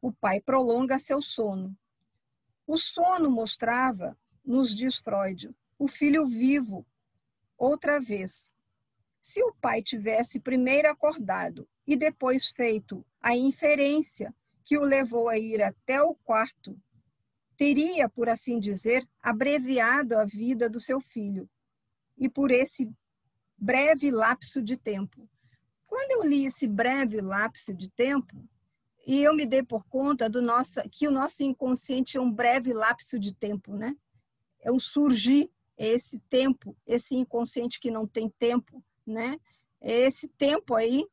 o pai prolonga seu sono. O sono mostrava, nos diz Freud, o filho vivo, outra vez. Se o pai tivesse primeiro acordado e depois feito a inferência que o levou a ir até o quarto, teria, por assim dizer, abreviado a vida do seu filho, e por esse breve lapso de tempo. Quando eu li esse breve lapso de tempo, e eu me dei por conta que o nosso inconsciente é um breve lapso de tempo, né? é o surgir, é esse tempo, esse inconsciente que não tem tempo, né? É esse tempo aí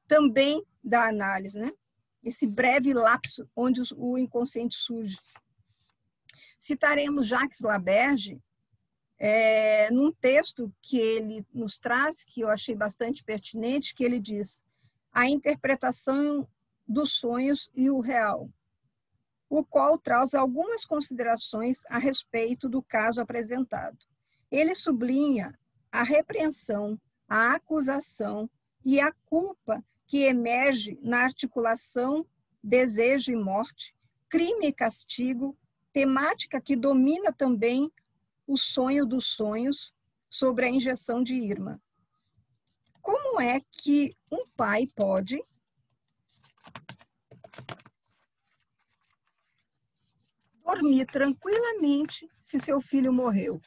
também da análise, né? Esse breve lapso onde o inconsciente surge. Citaremos Jacques Laberge, num texto que ele nos traz, que eu achei bastante pertinente, que ele diz: a interpretação dos sonhos e o real, o qual traz algumas considerações a respeito do caso apresentado. Ele sublinha a repreensão, a acusação e a culpa que emerge na articulação desejo e morte, crime e castigo, temática que domina também o sonho dos sonhos sobre a injeção de Irma. Como é que um pai pode dormir tranquilamente se seu filho morreu?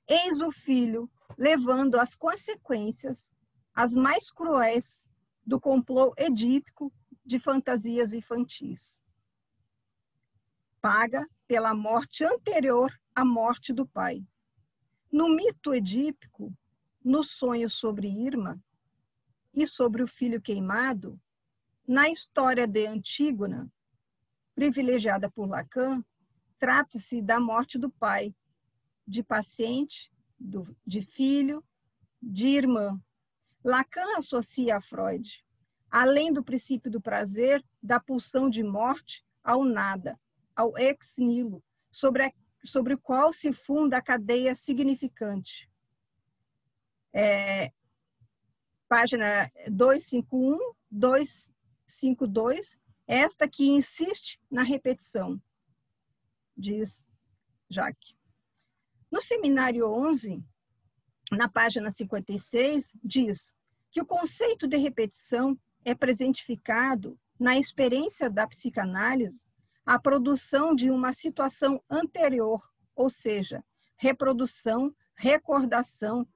Eis o filho levando as consequências, as mais cruéis, do complô edípico de fantasias infantis. Paga pela morte anterior à morte do pai. No mito edípico, no sonho sobre Irma e sobre o filho queimado, na história de Antígona, privilegiada por Lacan, trata-se da morte do pai, de paciente, de filho, de irmã. Lacan associa a Freud, além do princípio do prazer, da pulsão de morte ao nada, ao ex nihilo, sobre o qual se funda a cadeia significante. Página 251, 252, esta que insiste na repetição, diz Jacques. No seminário 11, na página 56, diz que o conceito de repetição é presentificado na experiência da psicanálise a produção de uma situação anterior, ou seja, reprodução, recordação,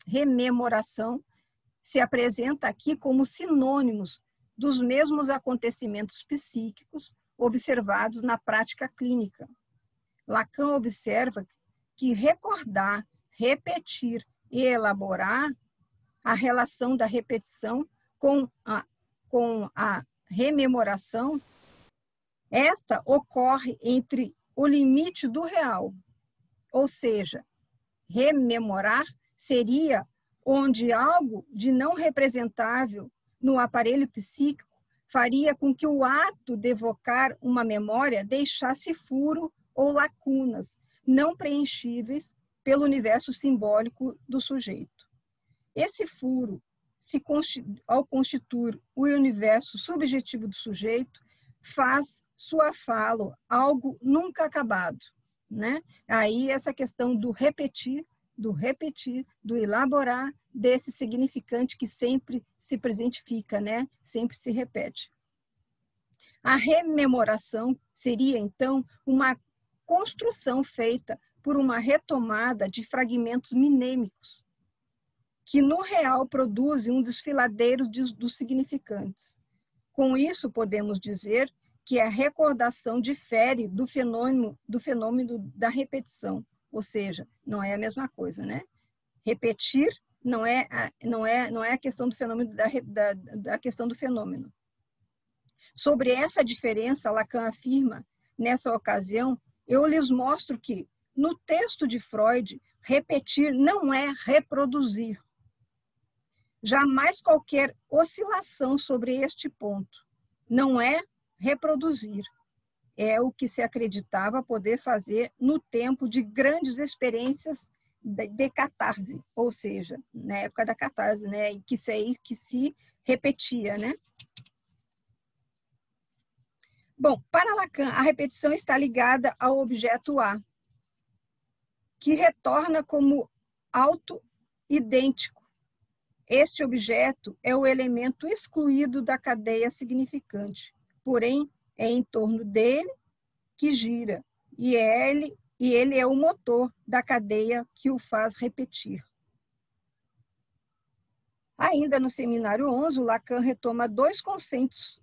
rememoração, se apresenta aqui como sinônimos dos mesmos acontecimentos psíquicos observados na prática clínica. Lacan observa que recordar, repetir e elaborar a relação da repetição com a rememoração, esta ocorre entre o limite do real, ou seja, rememorar seria onde algo de não representável no aparelho psíquico faria com que o ato de evocar uma memória deixasse furo ou lacunas não preenchíveis pelo universo simbólico do sujeito. Esse furo, ao constituir o universo subjetivo do sujeito, faz sua fala algo nunca acabado, né? Aí essa questão do repetir, do elaborar, desse significante que sempre se presentifica, né? Sempre se repete. A rememoração seria, então, uma construção feita por uma retomada de fragmentos minêmicos, que no real produzem um desfiladeiro dos significantes. Com isso, podemos dizer que a recordação difere do fenômeno da repetição, ou seja, não é a mesma coisa, né? Repetir não é a questão do fenômeno da questão do fenômeno. Sobre essa diferença, Lacan afirma, nessa ocasião, eu lhes mostro que, no texto de Freud, repetir não é reproduzir. Jamais qualquer oscilação sobre este ponto. Não é reproduzir. É o que se acreditava poder fazer no tempo de grandes experiências de catarse, ou seja, na época da catarse, né? Que se repetia, né? Bom, para Lacan, a repetição está ligada ao objeto A, que retorna como auto-idêntico. Este objeto é o elemento excluído da cadeia significante, porém é em torno dele que gira, e ele é o motor da cadeia que o faz repetir. Ainda no seminário 11, o Lacan retoma dois conceitos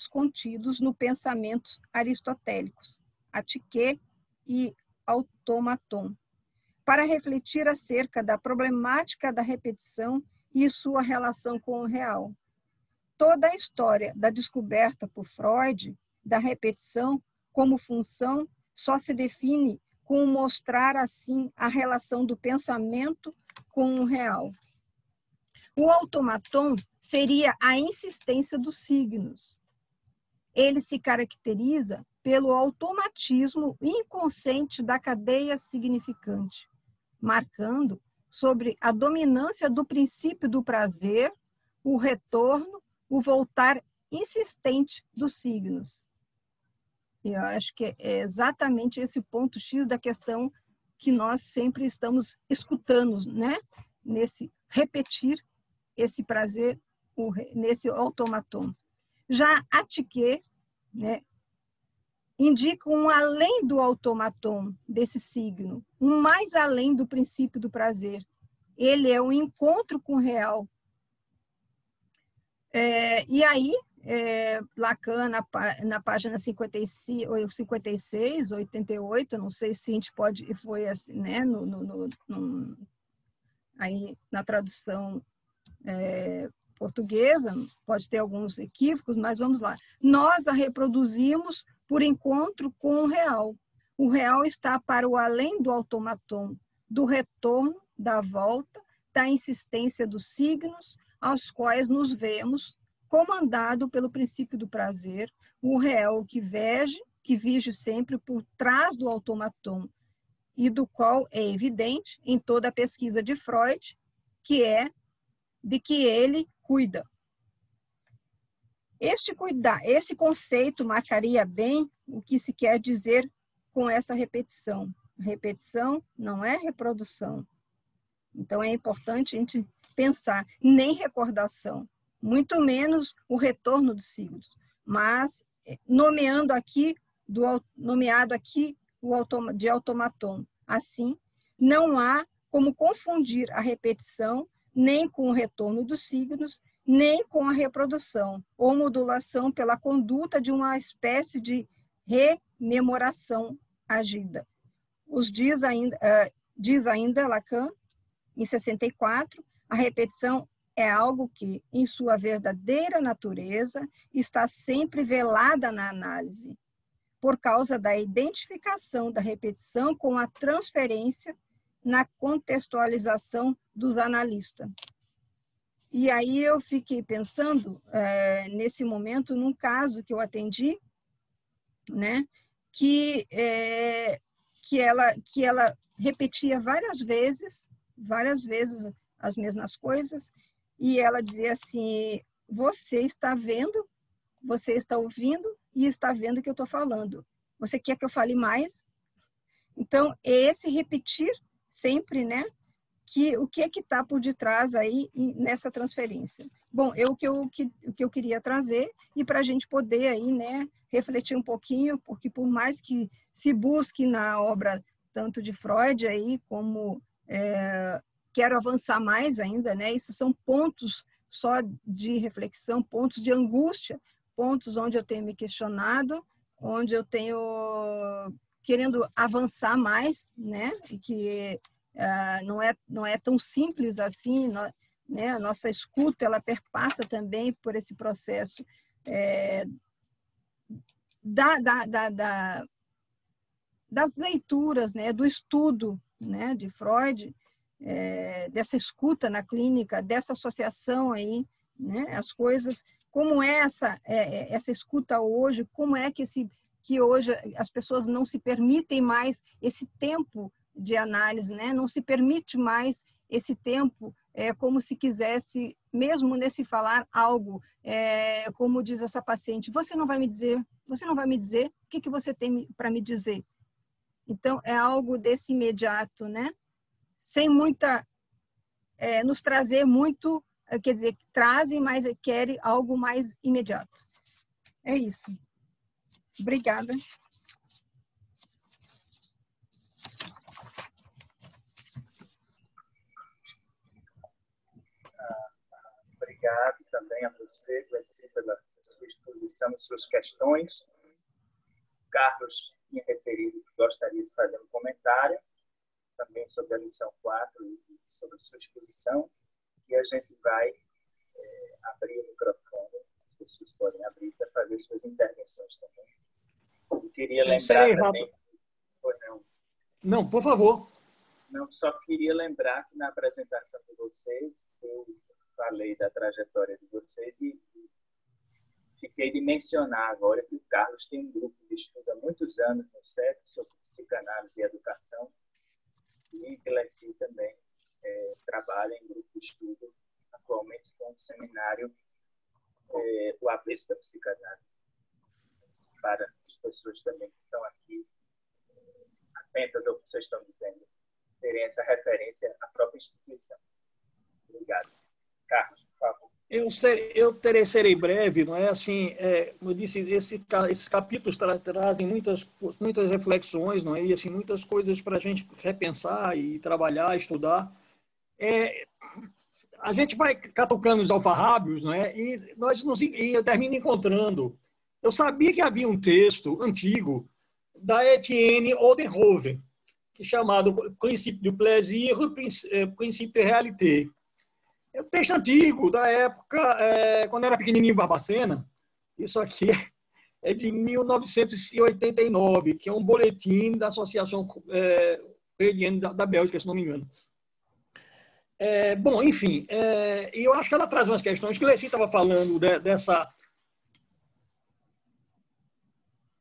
contidos no pensamento aristotélicos, atiquê e automaton, para refletir acerca da problemática da repetição e sua relação com o real. Toda a história da descoberta por Freud da repetição como função só se define com mostrar, assim, a relação do pensamento com o real. O automaton seria a insistência dos signos. Ele se caracteriza pelo automatismo inconsciente da cadeia significante, marcando sobre a dominância do princípio do prazer, o retorno, o voltar insistente dos signos. Eu acho que é exatamente esse ponto X da questão que nós sempre estamos escutando, né? Nesse repetir esse prazer, nesse automaton. Já Atiquê, né, indica um além do automaton desse signo, um mais além do princípio do prazer. Ele é um encontro com o real. E aí, Lacan, na página 56, 88, não sei se a gente pode, foi assim, né, aí na tradução portuguesa, pode ter alguns equívocos, mas vamos lá. Nós a reproduzimos por encontro com o real. O real está para o além do automaton, do retorno, da volta, da insistência dos signos, aos quais nos vemos, comandado pelo princípio do prazer, o real que vige sempre por trás do automaton, e do qual é evidente em toda a pesquisa de Freud, que é de que ele cuida. Esse conceito marcaria bem o que se quer dizer com essa repetição. Repetição não é reprodução. Então, é importante a gente pensar, nem recordação, muito menos o retorno dos signos, mas nomeado aqui de automaton. Assim, não há como confundir a repetição nem com o retorno dos signos, nem com a reprodução, ou modulação pela conduta de uma espécie de rememoração agida. Diz ainda Lacan, em 64, a repetição é algo que, em sua verdadeira natureza, está sempre velada na análise, por causa da identificação da repetição com a transferência na contextualização dos analistas. E aí eu fiquei pensando, nesse momento, num caso que eu atendi, né, que ela repetia várias vezes as mesmas coisas, e ela dizia assim, você está vendo, você está ouvindo e está vendo o que eu estou falando. Você quer que eu fale mais? Então, esse repetir sempre, né? O que é que está por detrás aí nessa transferência? Bom, o que eu queria trazer, e para a gente poder aí, né, refletir um pouquinho, porque por mais que se busque na obra tanto de Freud aí, como quero avançar mais ainda, né? Esses são pontos só de reflexão, pontos de angústia, pontos onde eu tenho me questionado, onde eu tenho querendo avançar mais, né? E que não é tão simples assim, né? A nossa escuta, ela perpassa também por esse processo das leituras, né? Do estudo, né? De Freud, dessa escuta na clínica, dessa associação aí, né? As coisas, como é essa escuta hoje, como é que hoje as pessoas não se permitem mais esse tempo de análise, né? Não se permite mais esse tempo, como se quisesse, mesmo nesse falar algo, como diz essa paciente, você não vai me dizer o que você tem para me dizer. Então, é algo desse imediato, né? Sem muita, nos trazer muito, quer dizer, trazem, mas querem algo mais imediato. É isso. Obrigada. obrigado também a você, Gleici, pela sua exposição e suas questões. Carlos tinha referido que gostaria de fazer um comentário também sobre a lição 4 e sobre a sua exposição, e a gente vai abrir o microfone, as pessoas podem abrir para fazer suas intervenções também. Eu queria lembrar também... Não, por favor. Não, só queria lembrar que na apresentação de vocês, eu falei da trajetória de vocês e fiquei de mencionar agora que o Carlos tem um grupo de estudo há muitos anos no CEP sobre psicanálise e educação, e Gleici também trabalha em grupo de estudo atualmente com o seminário O Avesso da Psicanálise. Para as pessoas também que estão aqui atentas ao que vocês estão dizendo, terem essa referência à própria instituição. Obrigado. Carlos, por favor. Eu serei breve, não é assim, como eu disse, esses capítulos trazem muitas reflexões, não é? E assim, muitas coisas para a gente repensar e trabalhar, estudar. A gente vai catucando os alfarrábios, não é? E eu termino encontrando. Eu sabia que havia um texto antigo da Etienne Odenhoven, que é chamado Princípio du Plaisir, Princípio de Réalité. É um texto antigo, da época, quando eu era pequenininho em Barbacena. Isso aqui é de 1989, que é um boletim da Associação Freudiana da Bélgica, se não me engano. Bom, enfim, e eu acho que ela traz umas questões que o Gleici estava falando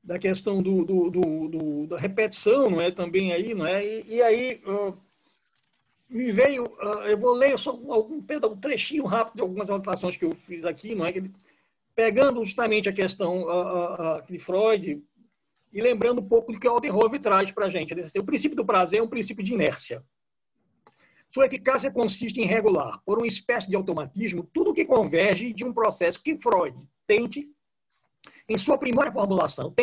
da questão da repetição, não é? Também aí, não é? E aí me veio, eu vou ler só um trechinho rápido de algumas anotações que eu fiz aqui, não é? Pegando justamente a questão de Freud e lembrando um pouco do que o Odenhoven traz para a gente. O princípio do prazer é um princípio de inércia. Sua eficácia consiste em regular, por uma espécie de automatismo, tudo que converge de um processo que Freud tenta, em sua primeira formulação,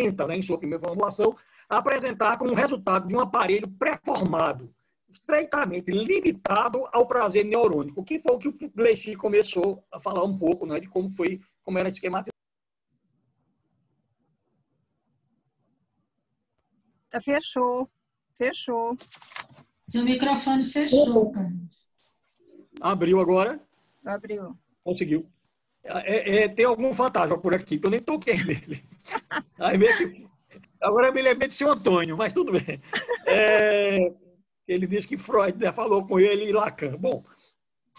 apresentar como resultado de um aparelho pré-formado, estreitamente limitado ao prazer neurônico, que foi o que o Gleici começou a falar um pouco, né, de como era esquematizado. Fechou. Seu microfone fechou, Carlos. Abriu agora? Abriu. Conseguiu. Tem algum fantasma por aqui, que eu nem toquei nele. Agora eu me lembrei de seu Antônio, mas tudo bem. Ele disse que Freud falou com ele e Lacan. Bom,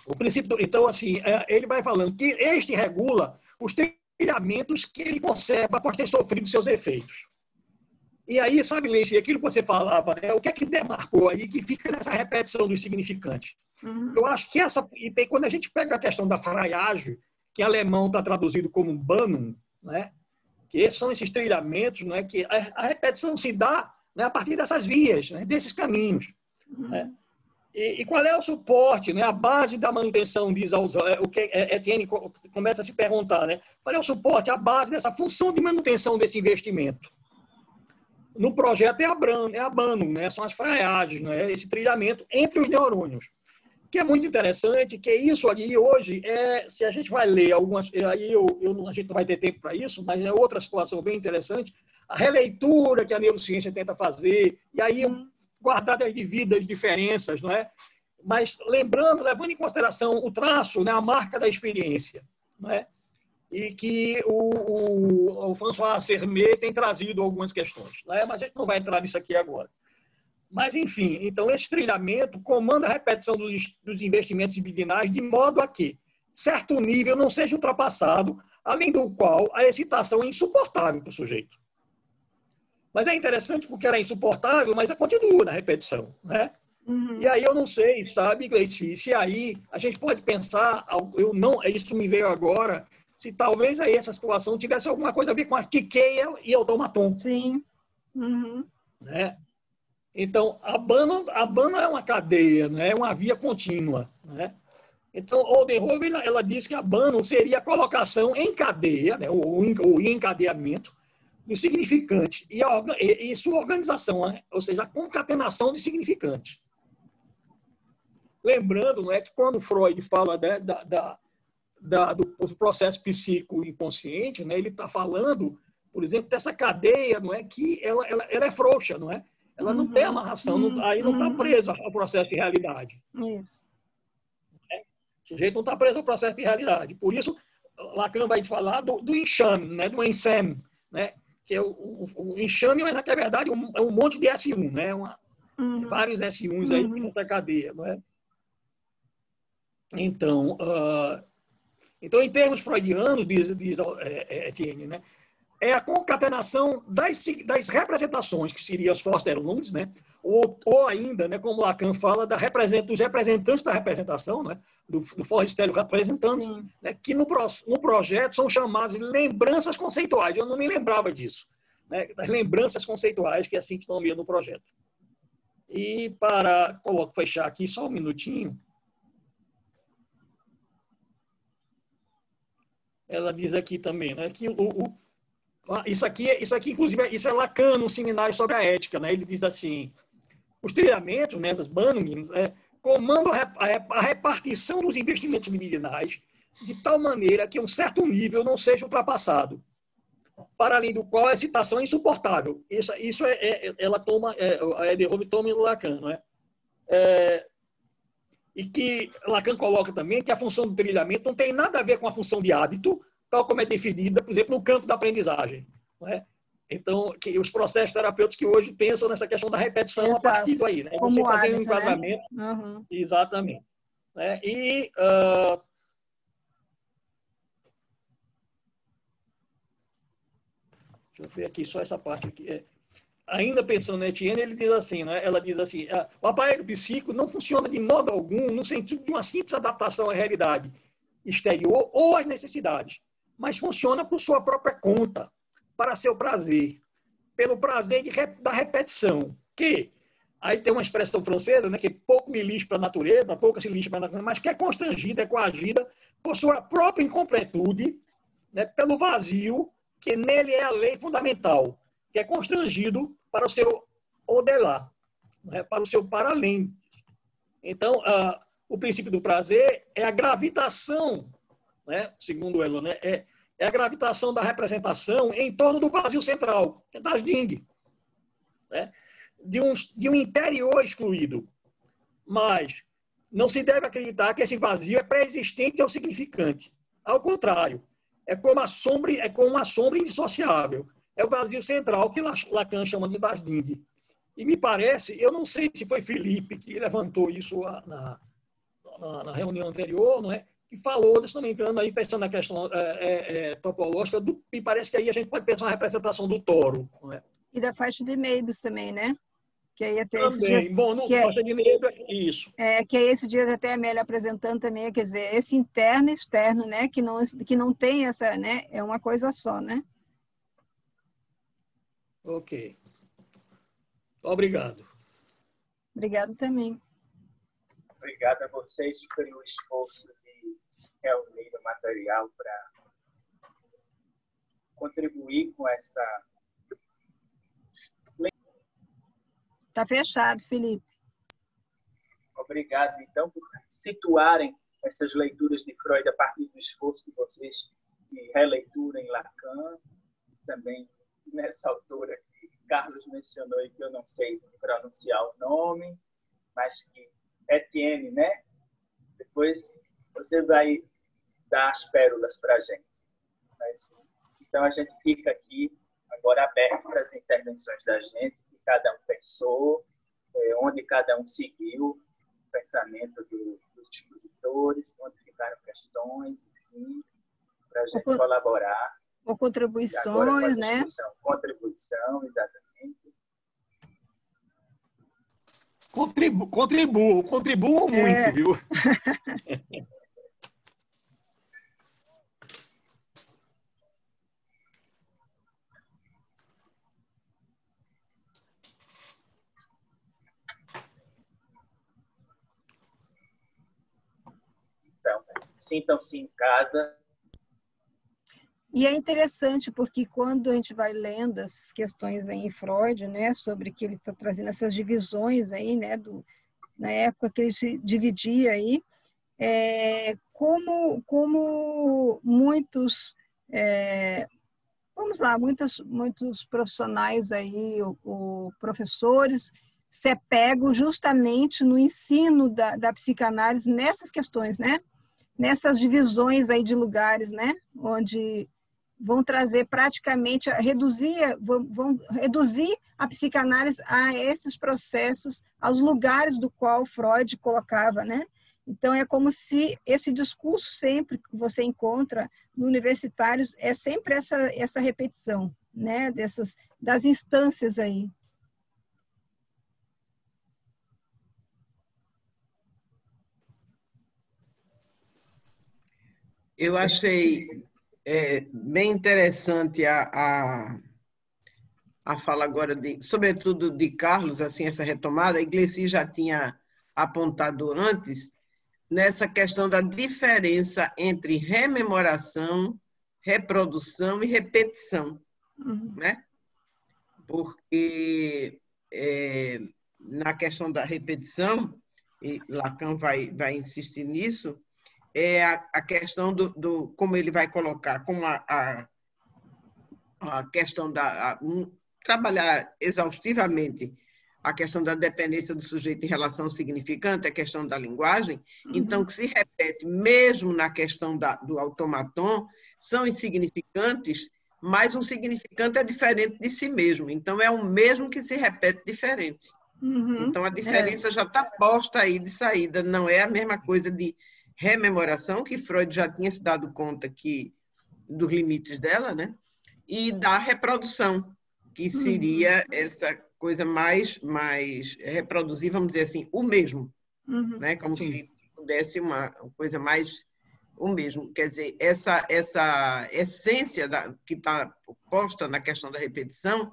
o princípio... Então, assim, ele vai falando que este regula os trilhamentos que ele conserva após ter sofrido seus efeitos. E aí, sabe, Gleici, aquilo que você falava, né, o que é que demarcou aí que fica nessa repetição do significante? Eu acho que quando a gente pega a questão da Freiage, que em alemão está traduzido como Bahnung, né, que são esses trilhamentos, né, que a repetição se dá, né, a partir dessas vias, né, desses caminhos. Né? E qual é o suporte, né, a base da manutenção, diz o que Etienne começa a se perguntar, né, qual é o suporte, a base dessa função de manutenção desse investimento? No projeto é a Bahnung, né? São as freiagens, né? Esse trilhamento entre os neurônios. Que é muito interessante, que isso ali hoje, se a gente vai ler algumas... Aí a gente não vai ter tempo para isso, mas é outra situação bem interessante, a releitura que a neurociência tenta fazer, e aí guardar as devidas diferenças, não é? Mas levando em consideração o traço, né? A marca da experiência, não é? E que o François Sermet tem trazido algumas questões. Né? Mas a gente não vai entrar nisso aqui agora. Mas, enfim, então esse trilhamento comanda a repetição dos investimentos libidinais de modo a que certo nível não seja ultrapassado, além do qual a excitação é insuportável para o sujeito. Mas é interessante porque ela é insuportável, mas ela continua na repetição. Né? E aí eu não sei, sabe, Gleici, se aí a gente pode pensar, isso me veio agora, se talvez aí essa situação tivesse alguma coisa a ver com a tiqueia e automaton. Sim. Né? Então, a Bahnung é uma cadeia, né? É uma via contínua. Né? Então, Odenhoven, ela diz que a Bahnung seria a colocação em cadeia, né? o encadeamento do significante e sua organização, né? Ou seja, a concatenação de significantes. Lembrando, não é, que quando Freud fala, né, do processo psíquico inconsciente, né, ele está falando, por exemplo, dessa cadeia, não é, que ela é frouxa, não é? Ela não tem amarração, aí não está presa ao processo de realidade. Isso. O sujeito não está preso ao processo de realidade. Por isso, Lacan vai falar do enxame, né, do ensem, né, que é o enxame, mas na verdade é um monte de S1, né, vários S1s aí nessa cadeia, não é? Então, em termos freudianos, diz Etienne, né, é a concatenação das representações, que seriam as Foster-Lunds, né, ou ainda, né, como Lacan fala, dos representantes da representação, né, do Forstelli representantes, né, que no projeto são chamados de lembranças conceituais. Eu não me lembrava disso, né, das lembranças conceituais, que é assim que se nomeia no projeto. E para fechar aqui só um minutinho, ela diz aqui também, né, que isso aqui, inclusive, isso é Lacan, no seminário sobre a ética, né? Ele diz assim, os trilhamentos, né, das Banning, comandam a repartição dos investimentos libidinais de tal maneira que um certo nível não seja ultrapassado, para além do qual a excitação é insuportável. Isso ela toma, a Ederholm toma no Lacan, não é? E que Lacan coloca também que a função do trilhamento não tem nada a ver com a função de hábito, tal como é definida, por exemplo, no campo da aprendizagem. Não é? Então, que os processos terapêuticos que hoje pensam nessa questão da repetição. Exato. A partir daí, né? Como você fazer hábito, um enquadramento. Né? Uhum. Exatamente. Né? E deixa eu ver aqui só essa parte aqui. Ainda pensando na Etienne, ele diz assim, né? Ela diz assim, o aparelho psíquico não funciona de modo algum no sentido de uma simples adaptação à realidade exterior ou às necessidades, mas funciona por sua própria conta, para seu prazer, pelo prazer da repetição, que aí tem uma expressão francesa, né, que pouco me lixa para a natureza, pouco se lixa para a natureza, mas que é constrangida, é coagida por sua própria incompletude, né, pelo vazio, que nele é a lei fundamental, que é constrangido para o seu odelar, né, para o seu para além. Então, o princípio do prazer é a gravitação, né, segundo ela, né, é a gravitação da representação em torno do vazio central, que é das Ding, né, de um interior excluído. Mas não se deve acreditar que esse vazio é pré-existente ou significante. Ao contrário, é como uma sombra indissociável. É o vazio central que Lacan chama de das Ding. E me parece, eu não sei se foi Felipe que levantou isso na reunião anterior, não é? Que falou, se não me engano, aí pensando na questão topológica, me parece que aí a gente pode pensar na representação do toro. Não é? E da faixa de Meibus também, né? Que aí até também. Bom, não faixa de Meibus, isso. Que aí esse dia até a Amélia apresentando também, quer dizer, esse interno e externo, né? Que não tem essa, né? É uma coisa só, né? Ok. Obrigado. Obrigado também. Obrigado a vocês pelo esforço de reunir o material para contribuir com essa... Está fechado, Felipe. Obrigado, então, por situarem essas leituras de Freud a partir do esforço de vocês de releitura em Lacan, também nessa autora que Carlos mencionou e que eu não sei pronunciar o nome, mas que Etienne, né? Depois você vai dar as pérolas para a gente. Mas, então, a gente fica aqui agora aberto para as intervenções da gente, que cada um pensou, onde cada um seguiu o pensamento dos expositores, onde ficaram questões, enfim, para a gente colaborar. Ou contribuições, né? Contribuição, exatamente. Contribuam muito, viu? Então, sintam-se em casa. E é interessante porque quando a gente vai lendo essas questões aí em Freud, né, sobre que ele está trazendo essas divisões aí, né, na época que ele se dividia aí, como muitos, vamos lá, muitos profissionais aí, professores, se pegam justamente no ensino da psicanálise nessas questões, né? Nessas divisões aí de lugares, né? Onde vão trazer praticamente, vão reduzir a psicanálise a esses processos, aos lugares do qual Freud colocava, né? Então, é como se esse discurso sempre que você encontra no universitários é sempre essa repetição, né? Das instâncias aí. Eu achei bem interessante a fala agora, sobretudo de Carlos, assim, essa retomada. A Gleici já tinha apontado antes, nessa questão da diferença entre rememoração, reprodução e repetição, né? Porque na questão da repetição, e Lacan vai insistir nisso, é a questão como ele vai colocar, como a questão trabalhar exaustivamente a questão da dependência do sujeito em relação ao significante, a questão da linguagem, então, que se repete mesmo na questão do automaton, são insignificantes, mas um significante é diferente de si mesmo, então é o mesmo que se repete diferente. Então, a diferença já está posta aí de saída, não é a mesma coisa de rememoração, que Freud já tinha se dado conta dos limites dela, né? E da reprodução, que seria essa coisa mais reproduzir, vamos dizer assim, o mesmo, né? Como se pudesse uma coisa mais o mesmo. Quer dizer, essa essência que está posta na questão da repetição,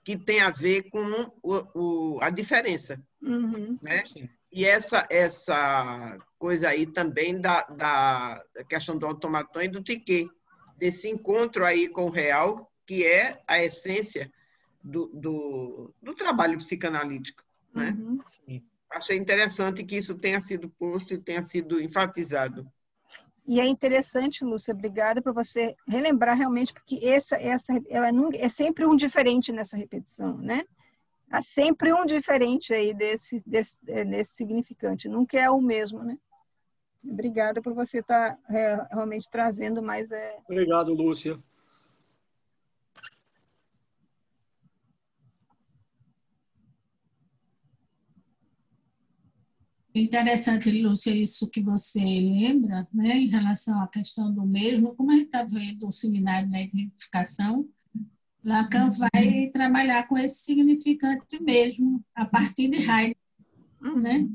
que tem a ver com a diferença, né? E essa coisa aí também da questão do automaton e do tiquet, desse encontro aí com o real, que é a essência do trabalho psicanalítico, né? Achei interessante que isso tenha sido posto e tenha sido enfatizado. E é interessante, Lúcia, obrigada por você relembrar realmente, porque ela é sempre um diferente nessa repetição, né? Há sempre um diferente aí desse significante, nunca é o mesmo, né? Obrigada por você estar realmente trazendo mais... Obrigado, Lúcia. Interessante, Lúcia, isso que você lembra, né, em relação à questão do mesmo, como a gente está vendo o seminário da identificação, Lacan vai trabalhar com esse significante mesmo, a partir de Heidegger, né?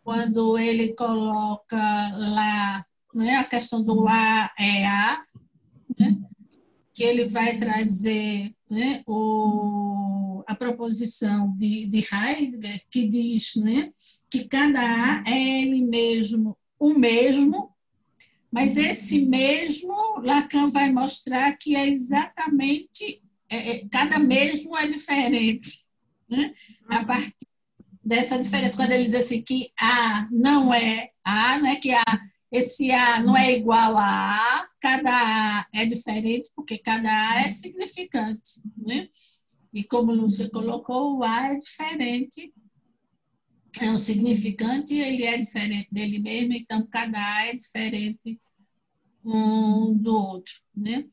Quando ele coloca lá, né, a questão do A é A, né, que ele vai trazer, né, a proposição de Heidegger, que diz, né, que cada A é ele mesmo o mesmo, mas esse mesmo, Lacan vai mostrar que é exatamente, cada mesmo é diferente, né? A partir dessa diferença, quando ele diz assim que A não é A, né? Que esse A não é igual a A, cada A é diferente, porque cada A é significante, né? E como Lúcia colocou, o A é diferente, é um significante, ele é diferente dele mesmo, então cada A é diferente um do outro, né?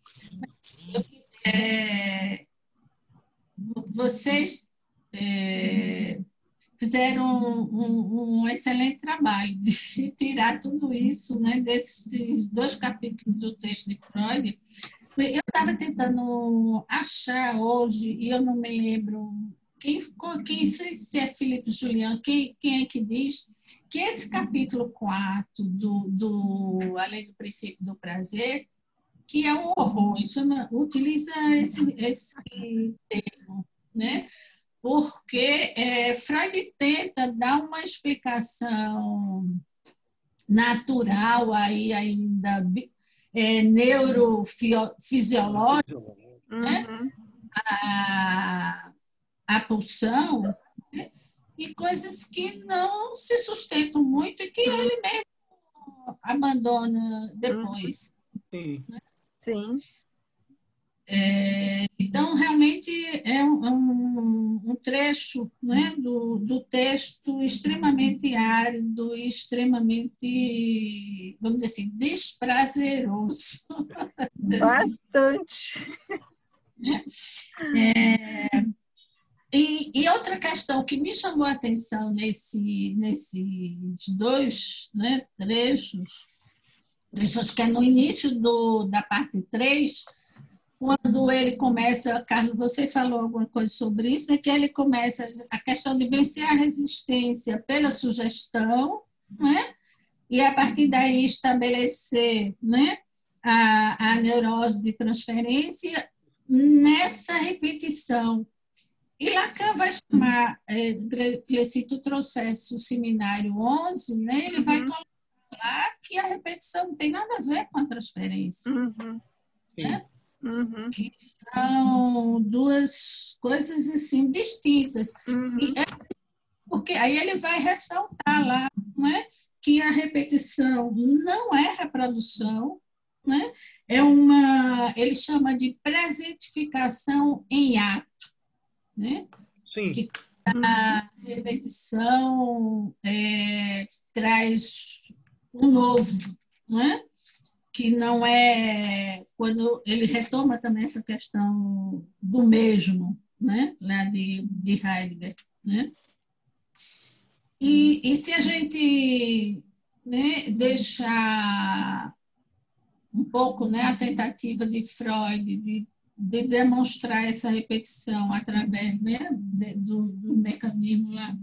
Vocês fizeram um excelente trabalho de tirar tudo isso, né, desses 2 capítulos do texto de Freud. Eu estava tentando achar hoje, e eu não me lembro se é Felipe Julian, quem é que diz que esse capítulo 4 do Além do Princípio do Prazer, que é um horror, utiliza esse termo, né? Porque Freud tenta dar uma explicação natural aí ainda neurofisiológica, né? A pulsão, né? E coisas que não se sustentam muito e que ele mesmo abandona depois. Sim. Sim. Então, realmente, é um trecho, né, do texto extremamente árido e extremamente, vamos dizer assim, desprazeroso. Bastante. E outra questão que me chamou a atenção nesses dois, né, trechos, que é no início da parte 3, quando ele começa, Carlos, você falou alguma coisa sobre isso, né, que ele começa a questão de vencer a resistência pela sugestão, né, e a partir daí estabelecer, né, a neurose de transferência nessa repetição. E Lacan vai chamar, Clecito trouxesse o seminário 11, né, ele vai colocar lá que a repetição não tem nada a ver com a transferência. Né? Que são duas coisas assim distintas. Porque aí ele vai ressaltar lá, né, que a repetição não é reprodução, né? Ele chama de presentificação em ato, né? Sim. Que a repetição traz um novo, né? Que não é quando ele retoma também essa questão do mesmo, né? Lá de Heidegger, né? E se a gente, né, deixar um pouco, né, a tentativa de Freud de demonstrar essa repetição através, né, do mecanismo lá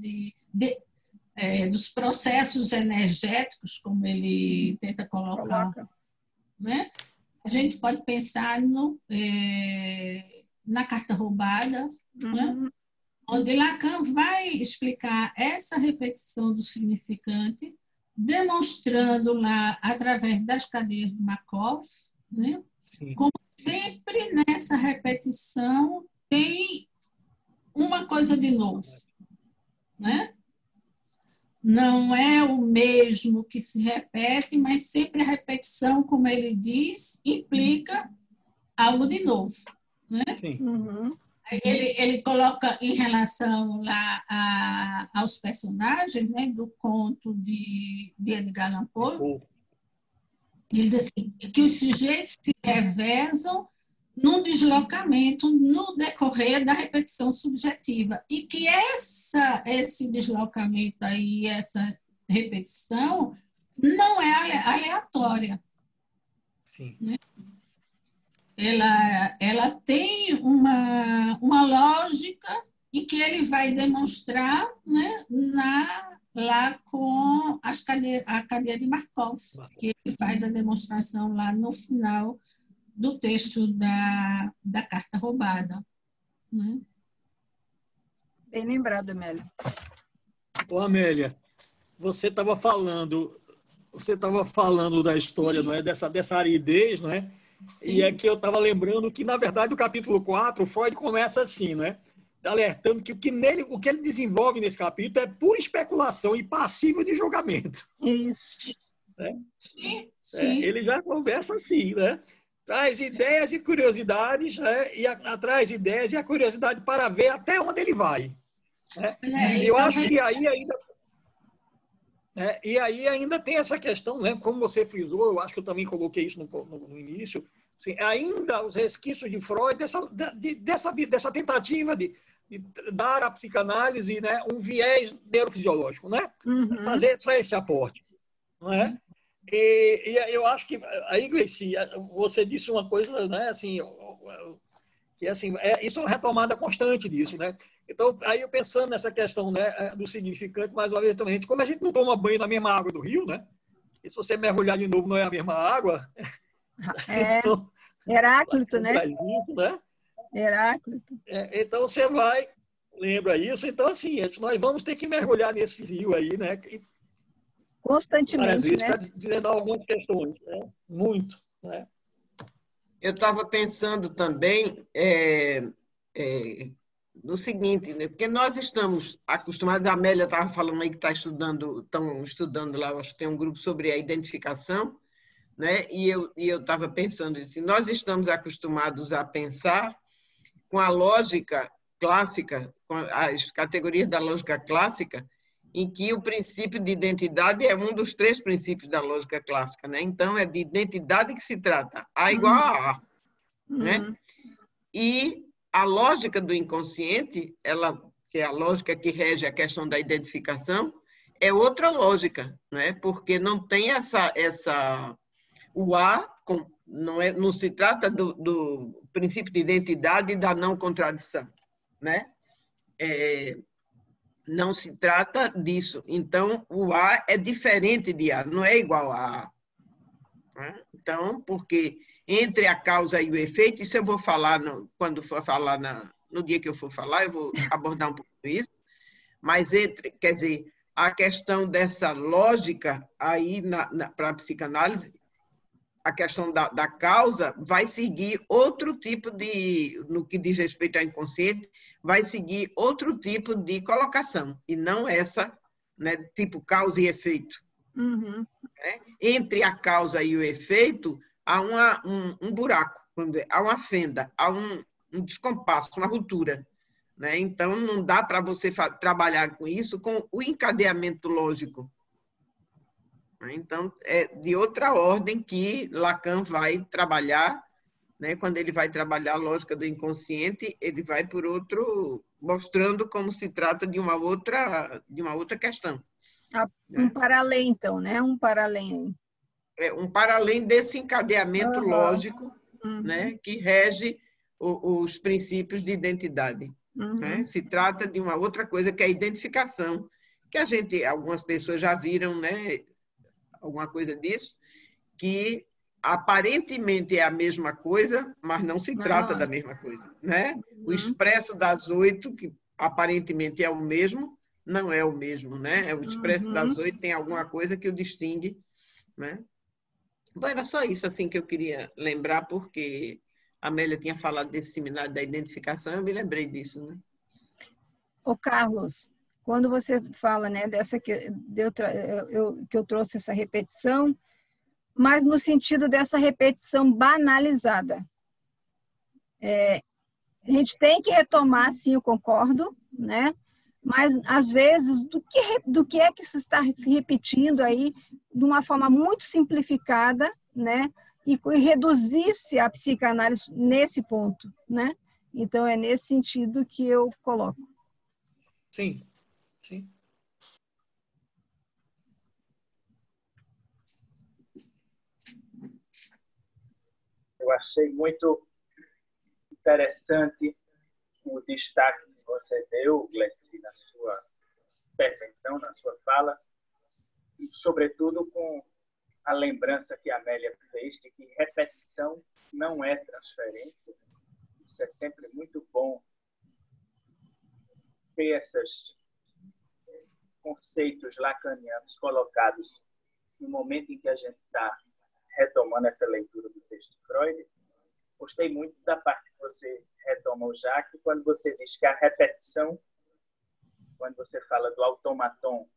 dos processos energéticos, como ele tenta colocar, né? A gente pode pensar na carta roubada, né? Onde Lacan vai explicar essa repetição do significante, demonstrando lá, através das cadeias de Markov, né? Como sempre nessa repetição tem uma coisa de novo, né? Não é o mesmo que se repete, mas sempre a repetição, como ele diz, implica algo de novo, né? Sim. Ele coloca em relação lá aos personagens, né, do conto de Edgar Allan Poe, ele diz assim, que os sujeitos se revezam num deslocamento no decorrer da repetição subjetiva e que esse deslocamento aí, essa repetição, não é aleatória. Sim. Né? Ela tem uma lógica e que ele vai demonstrar, né, lá com a cadeia de Markov, que ele faz a demonstração lá no final do texto da carta roubada. Né? Bem lembrado, Amélia. Ô, Amélia, você estava falando da história, não é? Dessa aridez, não é? Sim. E aqui eu estava lembrando que, na verdade, o capítulo 4, Freud começa assim, né? Alertando que o que ele desenvolve nesse capítulo é pura especulação e passível de julgamento. Isso. Né? Sim. Ele já conversa assim, né? Traz ideias e curiosidades, né? E traz ideias e a curiosidade para ver até onde ele vai. Né? Eu acho que aí ainda... e aí ainda tem essa questão, né? Como você frisou, eu acho que eu também coloquei isso no início, assim, ainda os resquícios de Freud, dessa tentativa de dar à psicanálise, né, um viés neurofisiológico, né? Fazer para esse aporte. Não é? E eu acho que aí, Gleice, você disse uma coisa, né, assim, que assim, isso é uma retomada constante disso, né? Então, aí eu pensando nessa questão, né, do significante, mais uma vez também, como a gente não toma banho na mesma água do rio, né? E se você mergulhar de novo não é a mesma água. Então, Heráclito, né? Isso, né? Heráclito. Então você vai, lembra isso? Então, assim, nós vamos ter que mergulhar nesse rio aí, né? Constantemente, às vezes, né? para dizer algumas questões, né? Muito, né? Eu estava pensando também no seguinte, né? Porque nós estamos acostumados, a Amélia estava falando aí que estão estudando lá, eu acho que tem um grupo sobre a identificação, né? E eu estava pensando assim, nós estamos acostumados a pensar com a lógica clássica, com as categorias da lógica clássica, em que o princípio de identidade é um dos 3 princípios da lógica clássica, né? Então, é de identidade que se trata, A igual a A, né? E a lógica do inconsciente, que é a lógica que rege a questão da identificação, é outra lógica, né? Porque não tem o A, não se trata do princípio de identidade e da não contradição, né? Não se trata disso. Então, o A é diferente de A, não é igual a A. Né? Então, porque entre a causa e o efeito, isso eu vou falar quando for falar no dia que eu for falar, eu vou abordar um pouco isso, mas quer dizer, a questão dessa lógica aí para a psicanálise, a questão da causa vai seguir outro tipo no que diz respeito ao inconsciente, vai seguir outro tipo de colocação, e não essa, né, tipo causa e efeito. Uhum. Né? Entre a causa e o efeito, há um buraco, vamos dizer, há uma fenda, há um descompasso, uma ruptura. Né? Então, não dá para você trabalhar com isso com o encadeamento lógico. Então, é de outra ordem que Lacan vai trabalhar, né? Quando ele vai trabalhar a lógica do inconsciente, ele vai por outro, mostrando como se trata de uma outra questão. Um paralelo, então, né? Um paralelo. É um paralelo desse encadeamento lógico, uhum. né? Que rege os princípios de identidade. Uhum. Né? Se trata de uma outra coisa que é a identificação, que algumas pessoas já viram, né? Alguma coisa disso, que aparentemente é a mesma coisa, mas não se trata da mesma coisa, né? O expresso das 8, que aparentemente é o mesmo, não é o mesmo, né? O expresso das 8 tem alguma coisa que o distingue, né? Bom, era só isso assim que eu queria lembrar, porque a Amélia tinha falado desse seminário da identificação, eu me lembrei disso, né? Ô, Carlos, quando você fala, né, que eu trouxe essa repetição, mas no sentido dessa repetição banalizada. A gente tem que retomar, sim, eu concordo, né? Mas, às vezes, do que é que se está se repetindo aí de uma forma muito simplificada, né? E reduzir-se a psicanálise nesse ponto, né? Então, é nesse sentido que eu coloco. Sim, sim. Eu achei muito interessante o destaque que você deu, Glessi, na sua intervenção, na sua fala, e, sobretudo, com a lembrança que a Amélia fez de que repetição não é transferência. Isso é sempre muito bom ter esses conceitos lacanianos colocados no momento em que a gente está retomando essa leitura do texto de Freud. Gostei muito da parte que você retoma o Jacques, quando você diz que a repetição, quando você fala do automaton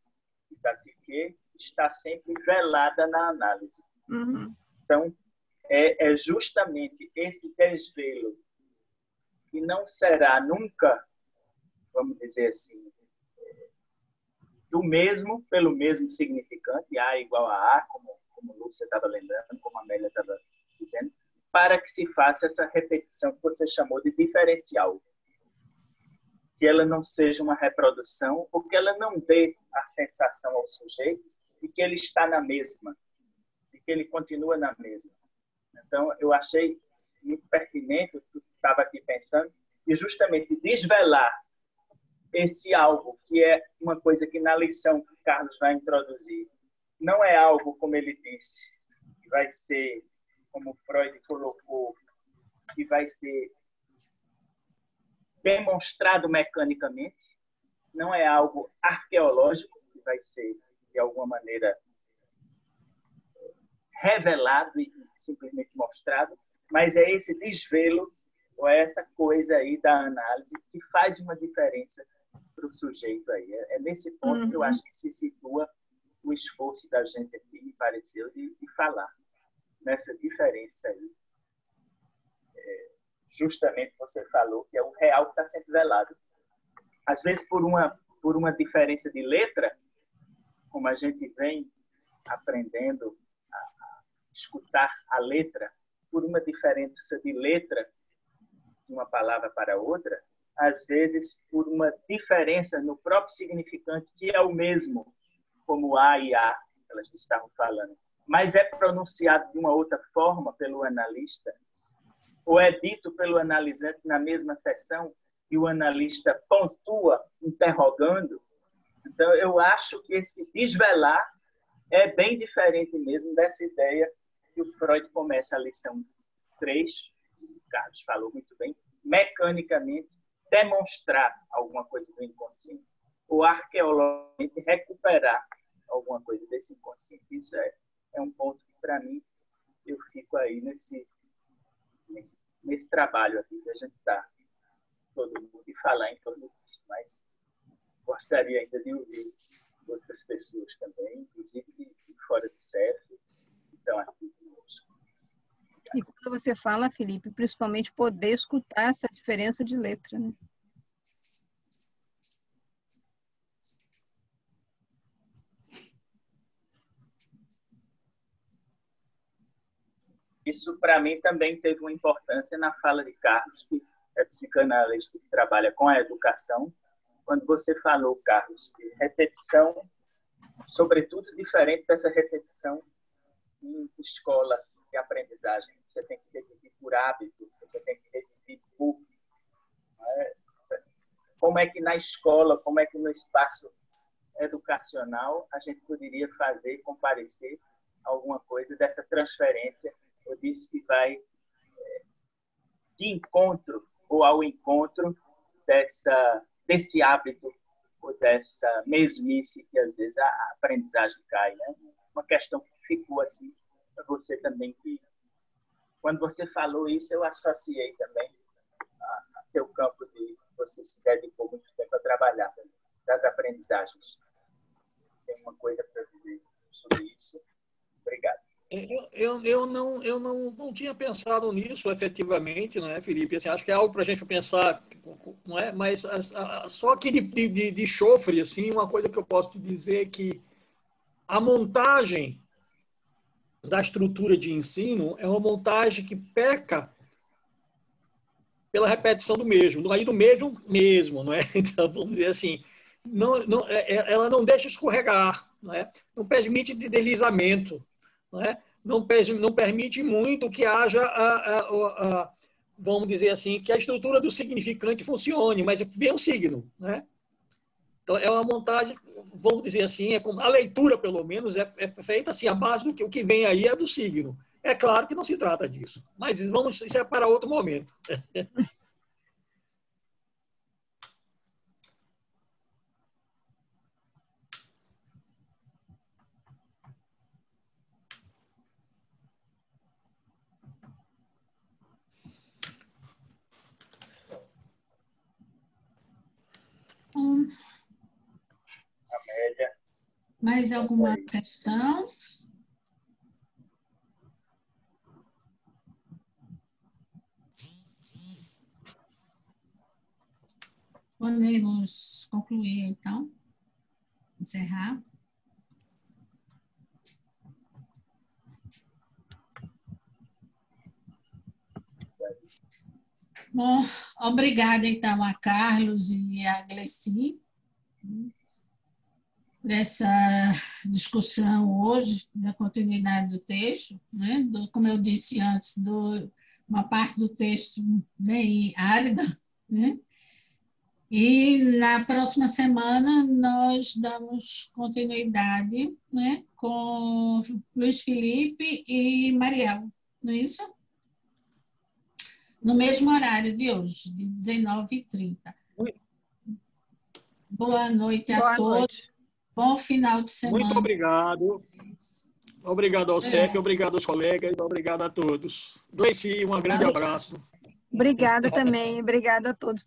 e da Tiquet, está sempre velada na análise. Uhum. Então, é justamente esse desvelo que não será nunca, vamos dizer assim, do mesmo pelo mesmo significante, A igual a A, como Lúcia estava lembrando, como a Amélia estava dizendo, para que se faça essa repetição que você chamou de diferencial. Que ela não seja uma reprodução, ou que ela não dê a sensação ao sujeito de que ele está na mesma, de que ele continua na mesma. Então, eu achei muito pertinente o que estava aqui pensando, e justamente desvelar esse algo, que é uma coisa que na lição que o Carlos vai introduzir, não é algo, como ele disse, que vai ser, como Freud colocou, que vai ser demonstrado mecanicamente, não é algo arqueológico, que vai ser, de alguma maneira, revelado e simplesmente mostrado, mas é esse desvelo Ou é essa coisa aí da análise que faz uma diferença para o sujeito aí? É nesse ponto que eu acho que se situa o esforço da gente aqui, me pareceu, de falar nessa diferença aí. Justamente você falou que é o real que está sempre velado. Às vezes, por uma diferença de letra, como a gente vem aprendendo a escutar a letra, por uma diferença de letra de uma palavra para outra, às vezes por uma diferença no próprio significante, que é o mesmo, como A e A, elas estavam falando, mas é pronunciado de uma outra forma pelo analista, ou é dito pelo analisante na mesma sessão, e o analista pontua, interrogando. Então, eu acho que esse desvelar é bem diferente mesmo dessa ideia que o Freud começa a lição 3, o Carlos falou muito bem, mecanicamente demonstrar alguma coisa do inconsciente, ou arqueologicamente recuperar alguma coisa desse inconsciente. Isso é um ponto que, para mim, eu fico aí nesse trabalho aqui que a gente está todo mundo e falar em torno disso, mas gostaria ainda de ouvir outras pessoas também, inclusive de fora do CEF, que estão aqui conosco. E quando você fala, Felipe, principalmente poder escutar essa diferença de letra, né? Isso, para mim, também teve uma importância na fala de Carlos, que é psicanalista que trabalha com a educação. Quando você falou, Carlos, de repetição, sobretudo diferente dessa repetição em escola de aprendizagem. Você tem que repetir por hábito, você tem que repetir por... Como é que na escola, como é que no espaço educacional a gente poderia fazer, comparecer alguma coisa dessa transferência, eu disse que vai de encontro ou ao encontro desse hábito ou dessa mesmice que às vezes a aprendizagem cai, né? Uma questão que ficou assim para você também, que quando você falou isso eu associei também a teu campo de você se dedicou muito tempo a trabalhar também, das aprendizagens. Tem uma coisa para dizer sobre isso? Obrigado. Eu não tinha pensado nisso efetivamente, não é, Felipe? Assim, acho que é algo para a gente pensar, não é? Mas só aqui de chofre, assim, uma coisa que eu posso te dizer é que a montagem da estrutura de ensino é uma montagem que peca pela repetição do mesmo, aí do mesmo, não é? Então, vamos dizer assim, ela não deixa escorregar, não é? Não permite deslizamento, não é? Não permite muito que haja, vamos dizer assim, que a estrutura do significante funcione, mas vem um signo, né? Então, é uma montagem, vamos dizer assim, a leitura, pelo menos, é feita assim, a base do que o que vem aí é do signo. É claro que não se trata disso, mas isso é para outro momento. Amélia. Mais alguma questão? Podemos concluir, então? Encerrar? Bom, obrigada, então, a Carlos e a Gleci por essa discussão hoje, da continuidade do texto, né? Como eu disse antes, uma parte do texto bem árida, né? E na próxima semana nós damos continuidade, né, com Luiz Felipe e Mariel, não é isso? No mesmo horário de hoje, de 19h30. Boa noite a todos. Bom final de semana. Muito obrigado. Obrigado ao CEF, obrigado aos colegas, obrigado a todos. Gleci, um grande abraço. Obrigada também, obrigada a todos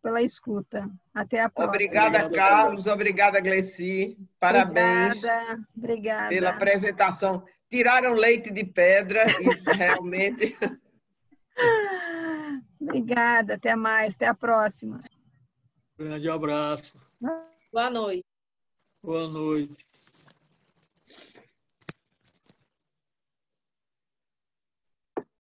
pela escuta. Até a próxima. Obrigada, Carlos. Obrigada, Gleici. Parabéns Obrigada. pela apresentação. Tiraram leite de pedra e realmente... Obrigada, até mais, até a próxima. Grande abraço. Boa noite. Boa noite.